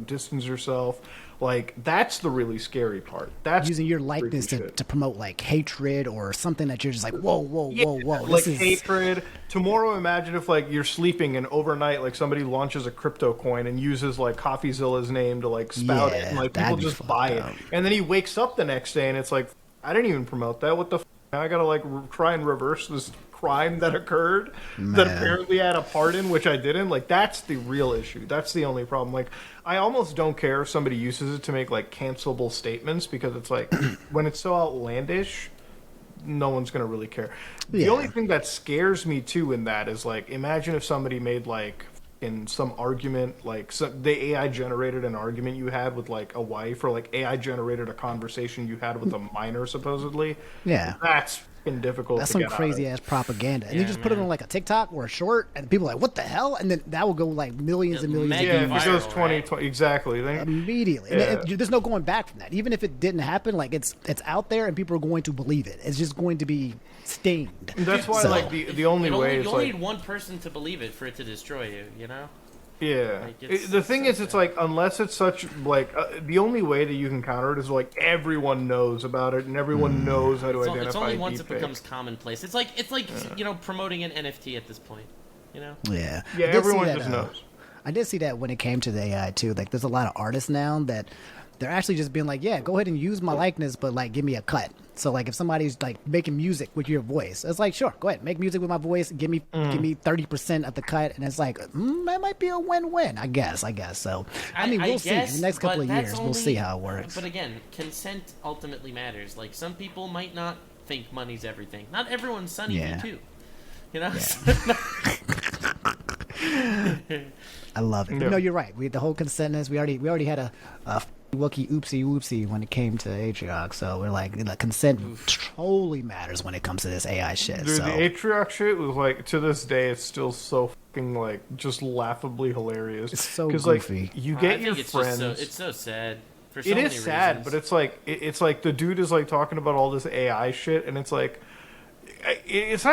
distance yourself. Like, that's the really scary part. That's using your likeness to promote like hatred or something that you're just like, whoa. Like hatred. Tomorrow, imagine if like you're sleeping and overnight like somebody launches a crypto coin and uses like CoffeeZilla's name to like spout it and like people just buy it. And then he wakes up the next day and it's like, I didn't even promote that. What the now I gotta like try and reverse this crime that occurred that apparently I had a part in, which I didn't. Like, that's the real issue. That's the only problem. Like, I almost don't care if somebody uses it to make like cancelable statements because it's like when it's so outlandish, no one's gonna really care. The only thing that scares me too in that is like, imagine if somebody made like in some argument, like the AI generated an argument you had with like a wife, or like AI generated a conversation you had with a minor supposedly. Yeah, that's difficult. That's to some get crazy ass propaganda, and you just put it on like a TikTok or a short, and people are like, "What the hell?" And then that will go like millions and millions. Yeah, of if it views. goes 20 exactly. Immediately. And there's no going back from that. Even if it didn't happen, like it's out there, and people are going to believe it. It's just going to be stained. That's why, like the only way is you only like need one person to believe it for it to destroy you. You know. Yeah. Like, the thing is, it's like, unless it's such, like, the only way that you can counter it is, like, everyone knows about it and everyone knows how to identify It's only once it deepfake. becomes commonplace. It's like promoting an NFT at this point, you know? Yeah. Yeah, everyone just knows. I did see that when it came to the AI, too. Like, there's a lot of artists now that they're actually just being like, yeah, go ahead and use my likeness, but, like, give me a cut. So, like, if somebody's, like, making music with your voice, it's like, sure, go ahead, make music with my voice, give me 30% of the cut, and it's like, that might be a win-win, I guess. So, I mean, we'll see. In the next couple of years, we'll see how it works. But again, consent ultimately matters. Like, some people might not think money's everything. Not everyone's Sunny Me too. You know? Yeah. I love it. Yeah. No, you're right. The whole consentness, we already had a Wookie oopsie whoopsie when it came to Atrioc, so we're like, consent totally matters when it comes to this AI shit. Dude, so. the Atrioc shit was like, to this day, it's still so fucking like just laughably hilarious. It's so goofy. Like, you get your it's friends. It's so sad. For so it many is sad, reasons. but it's like the dude is like talking about all this AI shit, and it's like. It's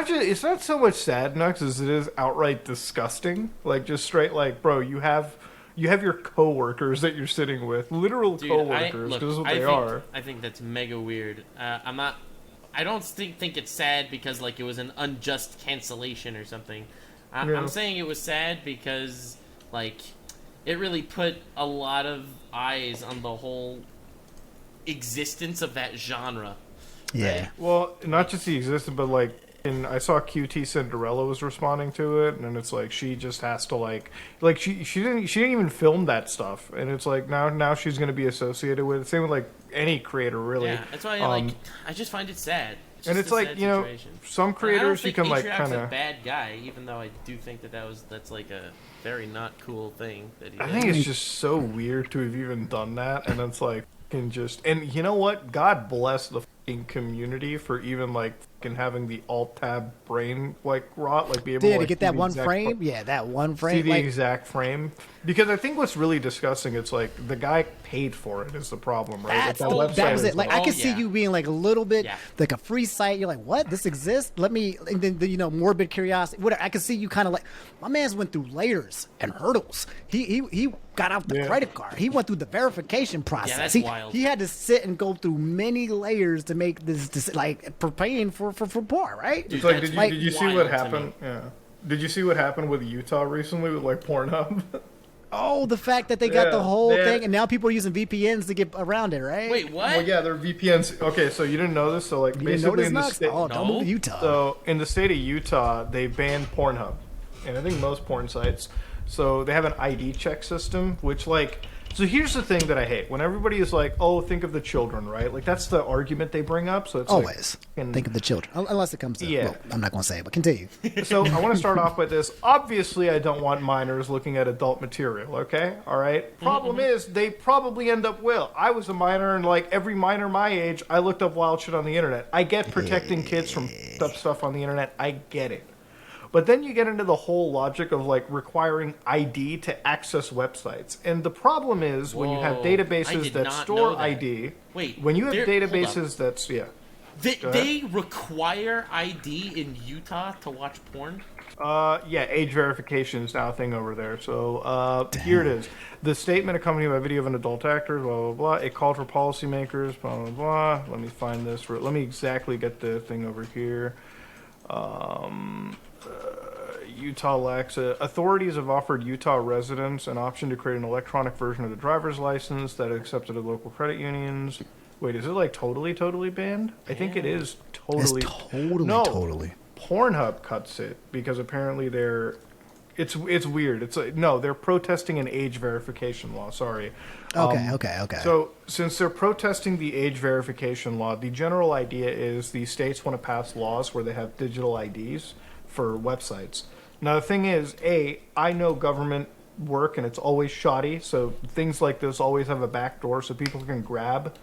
not so much sad, Nux, as it is outright disgusting. Like, just straight, like, bro, you have your coworkers that you're sitting with, literal coworkers. This is what they are. I think that's mega weird. I don't think it's sad because like it was an unjust cancellation or something. I'm saying it was sad because like it really put a lot of eyes on the whole existence of that genre. Yeah. Well, not just the existence, but like, and I saw QT Cinderella was responding to it, and it's like she just has to like she didn't even film that stuff, and it's like now she's going to be associated with it. Same with like any creator, really. Yeah, that's why I just find it sad. And it's like, you know, some creators you can like kind a of bad guy, even though I do think that's like a very not cool thing that he did. I think it's just so weird to have even done that, and it's like fucking just, and you know what? God bless the fucking community for even like fucking having the alt tab brain like rot, like be able to like, get that one frame. Yeah, that one frame. See the exact frame, because I think what's really disgusting, it's like the guy paid for it is the problem, right? That was it. Like I could see you being like a little bit like a free site. You're like, what? This exists? Let me. And then you know, morbid curiosity. Whatever. I could see you kind of like, my man's went through layers and hurdles. He got out the credit card. He went through the verification process. Yeah, that's wild. He had to sit and go through many layers to make this like for paying for porn, right? Dude, like, did you see what happened? Yeah. Did you see what happened with Utah recently with like Pornhub? Oh, the fact that they got the whole thing, and now people are using VPNs to get around it, right? Wait, what? Well, yeah, they're VPNs. Okay, so you didn't know this? So like You basically in didn't the notice, state, don't move to Utah. So in the state of Utah, they banned Pornhub, and I think most porn sites. So they have an ID check system, which like. So here's the thing that I hate. When everybody is like, oh, think of the children, right? Like, that's the argument they bring up. So it's always like, think of the children. Unless it comes to, well, I'm not going to say it, but continue. So I want to start off with this. Obviously, I don't want minors looking at adult material, okay? All right? Problem is, they probably end up will. I was a minor, and like every minor my age, I looked up wild shit on the internet. I get protecting kids from up stuff on the internet. I get it. But then you get into the whole logic of like requiring ID to access websites. And the problem is when you have databases that store ID. Wait, when you have databases that's they require ID in Utah to watch porn? Yeah, age verification is now a thing over there. So here it is. The statement accompanied by video of an adult actor, blah, blah, blah. It called for policymakers, blah, blah, blah. Let me find this. Let me exactly get the thing over here. Utah lacks authorities have offered Utah residents an option to create an electronic version of the driver's license that is accepted at local credit unions. Wait, is it like totally banned? I think it is totally. It's totally. Pornhub cuts it because apparently it's weird. It's like, no, they're protesting an age verification law. Sorry. Okay. So since they're protesting the age verification law, the general idea is the states want to pass laws where they have digital IDs for websites. Now the thing is, I know government work and it's always shoddy, so things like this always have a back door so people can grab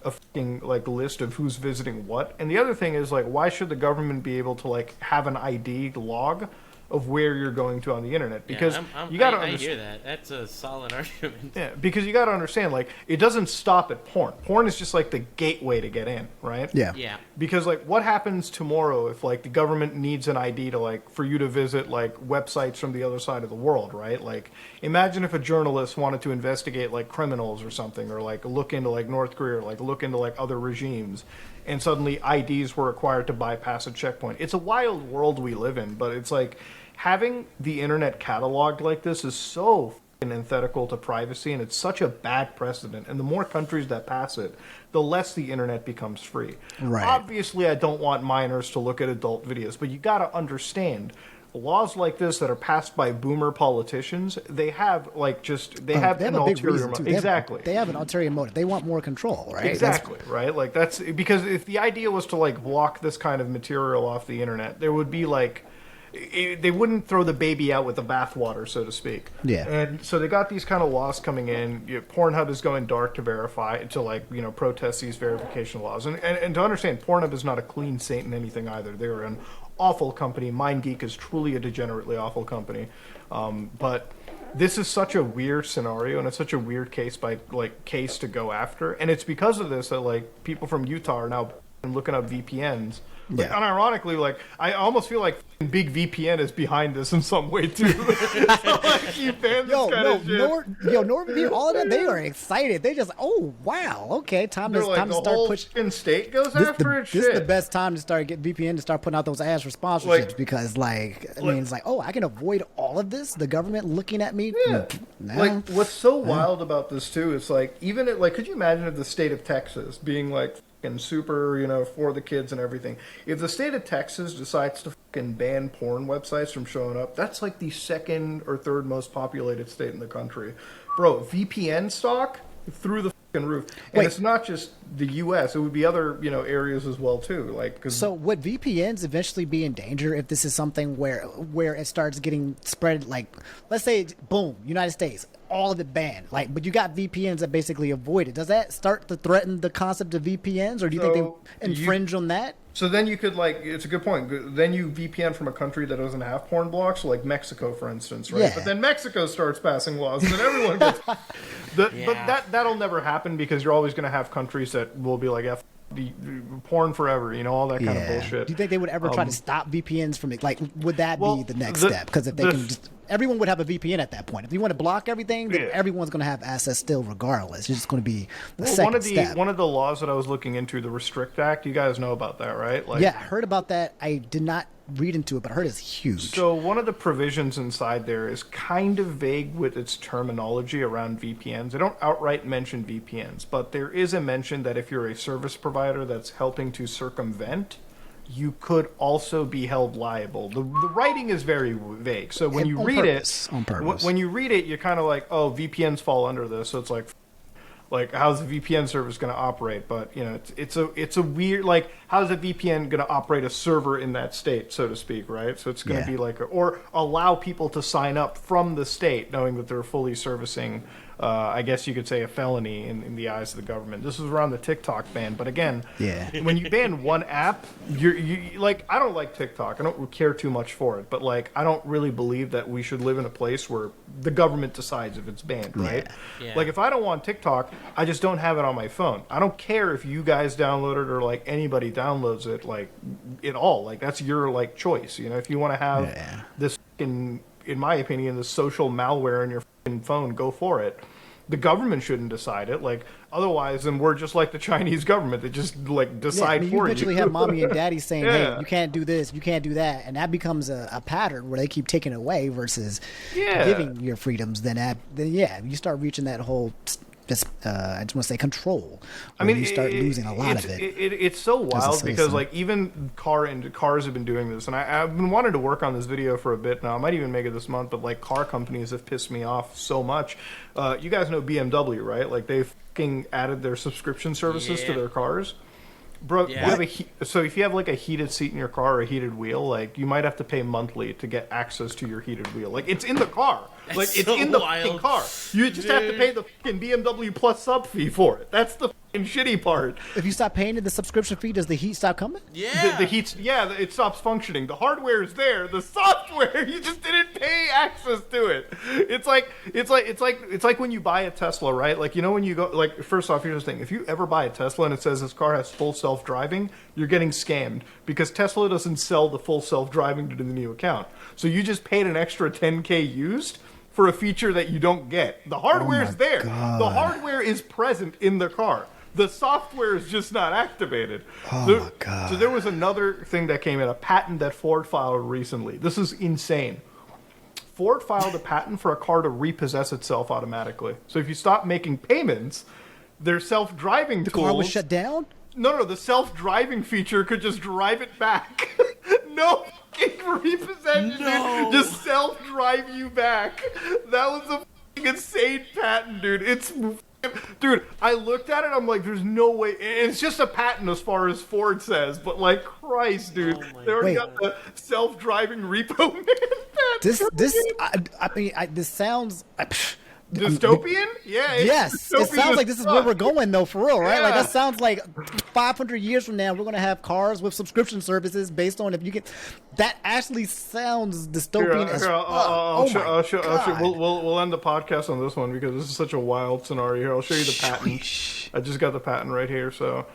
a fucking like list of who's visiting what. And the other thing is like, why should the government be able to like have an ID log of where you're going to on the internet? Because you got to understand. I hear that. That's a solid argument. Yeah, because you got to understand, like, it doesn't stop at porn. Porn is just like the gateway to get in, right? Yeah. Because like, what happens tomorrow if like the government needs an ID to like for you to visit like websites from the other side of the world, right? Like, imagine if a journalist wanted to investigate like criminals or something, or like look into like North Korea, or like look into like other regimes, and suddenly IDs were required to bypass a checkpoint. It's a wild world we live in, but it's like having the internet cataloged like this is so fucking antithetical to privacy, and it's such a bad precedent. And the more countries that pass it, the less the internet becomes free. Right. Obviously, I don't want minors to look at adult videos, but you got to understand, laws like this that are passed by boomer politicians, they have like they have an ulterior motive. Exactly. They have an ulterior motive. They want more control, right? Exactly, right? Like that's because if the idea was to like block this kind of material off the internet, there would be like they wouldn't throw the baby out with the bathwater, so to speak. Yeah. And so they got these kind of laws coming in. Pornhub is going dark to verify, to like, protest these verification laws. And to understand, Pornhub is not a clean saint in anything either. They are an awful company. MindGeek is truly a degenerately awful company. But this is such a weird scenario, and it's such a weird case to go after. And it's because of this that like people from Utah are now looking up VPNs. Like, unironically, like I almost feel like Big VPN is behind this in some way too. So, like, you ban this kind of shit. NordVPN, all of them, they are excited. They just, oh wow, okay, time to start pushing. State goes after it. This is the best time to start getting VPN to start putting out those ads for sponsorships, because it's like, oh, I can avoid all of this. The government looking at me No. Like, what's so wild about this too is like, even it, like, could you imagine if the state of Texas being like fucking super, for the kids and everything? If the state of Texas decides to fucking ban porn websites from showing up, that's like the second or third most populated state in the country, bro. VPN stock through the fucking roof, and Wait. it's not just the U.S. It would be other areas as well too. Like, cause So would VPNs eventually be in danger if this is something where it starts getting spread? Like, let's say, boom, United States, all of it banned. Like, but you got VPNs that basically avoid it. Does that start to threaten the concept of VPNs, or do you think they infringe on that? So then you could, like, it's a good point. Then you VPN from a country that doesn't have porn blocks, so like Mexico, for instance, right? Yeah. But then Mexico starts passing laws, and then everyone gets. But that'll never happen because you're always going to have countries that will be like, F the porn forever, all that kind of bullshit. Do you think they would ever try to stop VPNs from it? Like, would that be the next the- step? Because if they can just, everyone would have a VPN at that point. If you want to block everything, then everyone's going to have access still regardless. It's just going to be the second step. One of the laws that I was looking into, the Restrict Act, you guys know about that, right? Like, Yeah, I heard about that. I did not read into it, but I heard it's huge. So one of the provisions inside there is kind of vague with its terminology around VPNs. They don't outright mention VPNs, but there is a mention that if you're a service provider that's helping to circumvent, you could also be held liable. The writing is very vague. So when you read it, when you read it, you're kind of like, oh, VPNs fall under this. So it's like how's the VPN service going to operate? But it's a weird, like, how's a VPN going to operate a server in that state, so to speak, right? So it's going to be like, or allow people to sign up from the state, knowing that they're fully servicing, I guess you could say, a felony in the eyes of the government. This was around the TikTok ban, but again, when you ban one app, you like, I don't like TikTok. I don't care too much for it, but like, I don't really believe that we should live in a place where the government decides if it's banned, right? Yeah. Like, if I don't want TikTok, I just don't have it on my phone. I don't care if you guys download it or like anybody downloads it, like, at all. Like, that's your like choice. If you want to have this in my opinion, this social malware in your phone, go for it. The government shouldn't decide it. Like, otherwise, then we're just like the Chinese government. They just like decide for you. You eventually have mommy and daddy saying, "Hey, you can't do this, you can't do that," and that becomes a pattern where they keep taking away versus giving your freedoms. Then you start reaching that whole. I just want to say control. I mean, you start losing a lot of it. It's so wild because like even cars have been doing this, and I've been wanting to work on this video for a bit now. I might even make it this month, but like car companies have pissed me off so much. You guys know BMW, right? Like they've fucking added their subscription services to their cars. Bro, you have so if you have like a heated seat in your car or a heated wheel, like you might have to pay monthly to get access to your heated wheel. Like it's in the car. Like it's so in the wild. fucking car. You just have to pay the fucking BMW Plus sub fee for it. That's the fucking shitty part. If you stop paying the subscription fee, does the heat stop coming? Yeah. The heat's it stops functioning. The hardware is there. The software, you just didn't pay access to it. It's like when you buy a Tesla, right? Like when you go, like, first off, here's the thing: if you ever buy a Tesla and it says this car has full self-driving, you're getting scammed because Tesla doesn't sell the full self-driving to the new account. So you just paid an extra $10K used for a feature that you don't get. The hardware is there. God. The hardware is present in the car. The software is just not activated. My God. So there was another thing that came in, a patent that Ford filed recently. This is insane. Ford filed a patent for a car to repossess itself automatically. So if you stop making payments, their self-driving tools... The car was shut down? No, the self-driving feature could just drive it back. No fucking repossession, dude. Just self-drive you back. That was a fucking insane patent, dude. Dude, I looked at it, I'm like, there's no way. It's just a patent as far as Ford says, but like, Christ, dude. They already got the self-driving repo man patent. This sounds... Dystopian? Yeah. Yes, it sounds like this is where we're going, though, for real, right? Like, that sounds like 500 years from now, we're going to have cars with subscription services based on if you get... That actually sounds dystopian as fuck. I'll show. We'll end the podcast on this one because this is such a wild scenario here. I'll show you the patent. I just got the patent right here, so...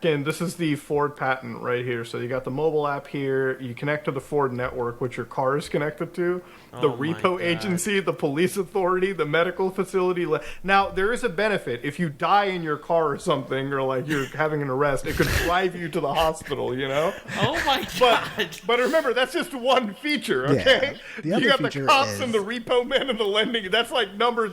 And this is the Ford patent right here. So you got the mobile app here. You connect to the Ford network, which your car is connected to. The Oh my repo God. agency, the police authority, the medical facility. Now, there is a benefit. If you die in your car or something, or like you're having an arrest, it could drive you to the hospital, you know? Oh my god. But remember, that's just one feature, okay? The other You got the feature cops is- and the repo man and the lending. That's like those are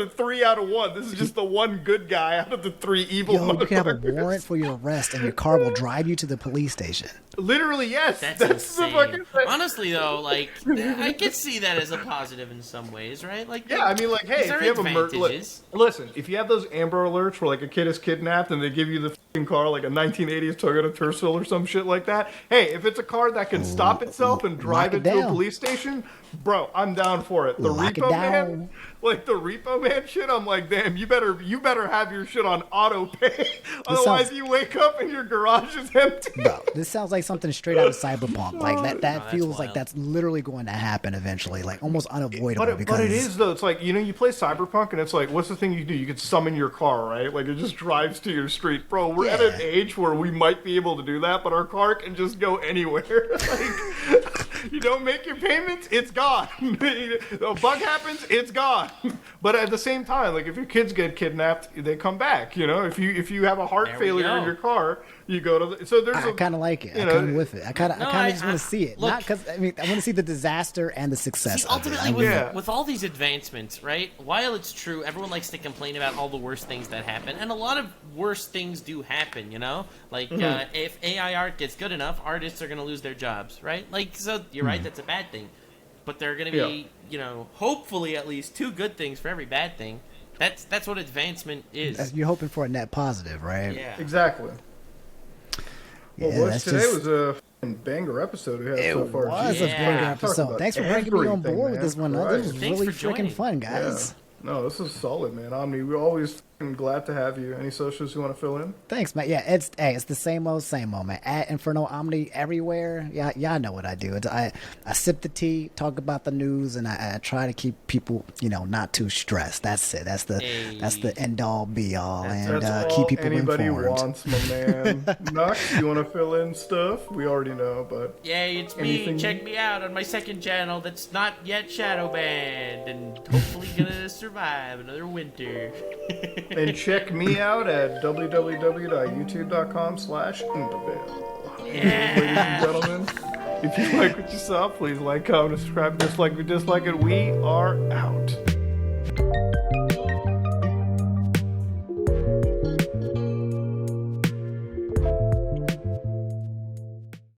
the 3 out of 1. This is just the one good guy out of the 3 evil Yo, you can have a motherfuckers. warrant for your arrest, and your car will drive you to the police station. Literally, yes. That's the insane. fucking thing. Honestly, though, like I could see that as a positive in some ways, right? Like, Yeah, I mean, like, hey, there if you have a advantages. listen, if you have those Amber Alerts where like a kid is kidnapped and they give you the fucking car, like a 1980s Toyota Tercel or some shit like that. Hey, if it's a car that can stop itself and drive Lock it it to a down. police station, bro, I'm down for it. The Lock it repo down. man, like the repo man shit, I'm like, damn, you better have your shit on auto pay, otherwise sounds- you wake up and your garage is empty. Bro, this sounds like something straight out of Cyberpunk. Like that that's feels like wild. that's literally going to happen eventually, like almost unavoidable. But it is though. It's like, you know, you play Cyberpunk and it's like, what's the thing you do? You could summon your car, right? Like it just drives to your street, bro. We're at Yeah. an age where we might be able to do that, but our car can just go anywhere. Like, you don't make your payments, it's gone. A bug happens, it's gone. But at the same time, like if your kids get kidnapped, they come back. You know, if you have a heart There we failure in go. your car, you go to the. So there's I kind of like it. you I know, come with it. I kind of just want to see it. look- Not because I want to see the disaster and the success See, of it. ultimately, I with, Yeah. with all these advancements, right? While it's true, everyone likes to complain about all the worst things that happen, and a lot of worse things do happen. You know, like if AI art gets good enough, artists are going to lose their jobs, right? Like, so you're right, that's a bad thing. But there are going to be, you know, hopefully at least 2 good things for every bad thing. That's what advancement is. You're hoping for a net positive, right? Yeah. exactly. Yeah, Well, boys, that's today just- was a fucking banger episode we had It so far. was Jesus a Yeah. banger Talk episode. about Thanks for bringing me on everything, board with man. this one. This was Thanks really for freaking joining. fun, guys. No, this is solid, man. Omni, we're always fucking glad to have you. Any socials you want to fill in? Thanks, man. Yeah, it's the same old, man. At Inferno Omni everywhere. Yeah, y'all know what I do. I sip the tea, talk about the news, and I try to keep people, you know, not too stressed. That's it. That's the end all be all, and That's keep all people anybody informed. wants, my man. Nux, you want to fill in stuff? We already know, but Yay, it's Anything- me. Check me out on my second channel that's not yet shadow banned and hopefully gonna survive another winter. and check me out at www.youtube.com/Umpaville. Ladies and gentlemen, if you like what you saw, please like, comment, subscribe, dislike, we dislike it. We are out.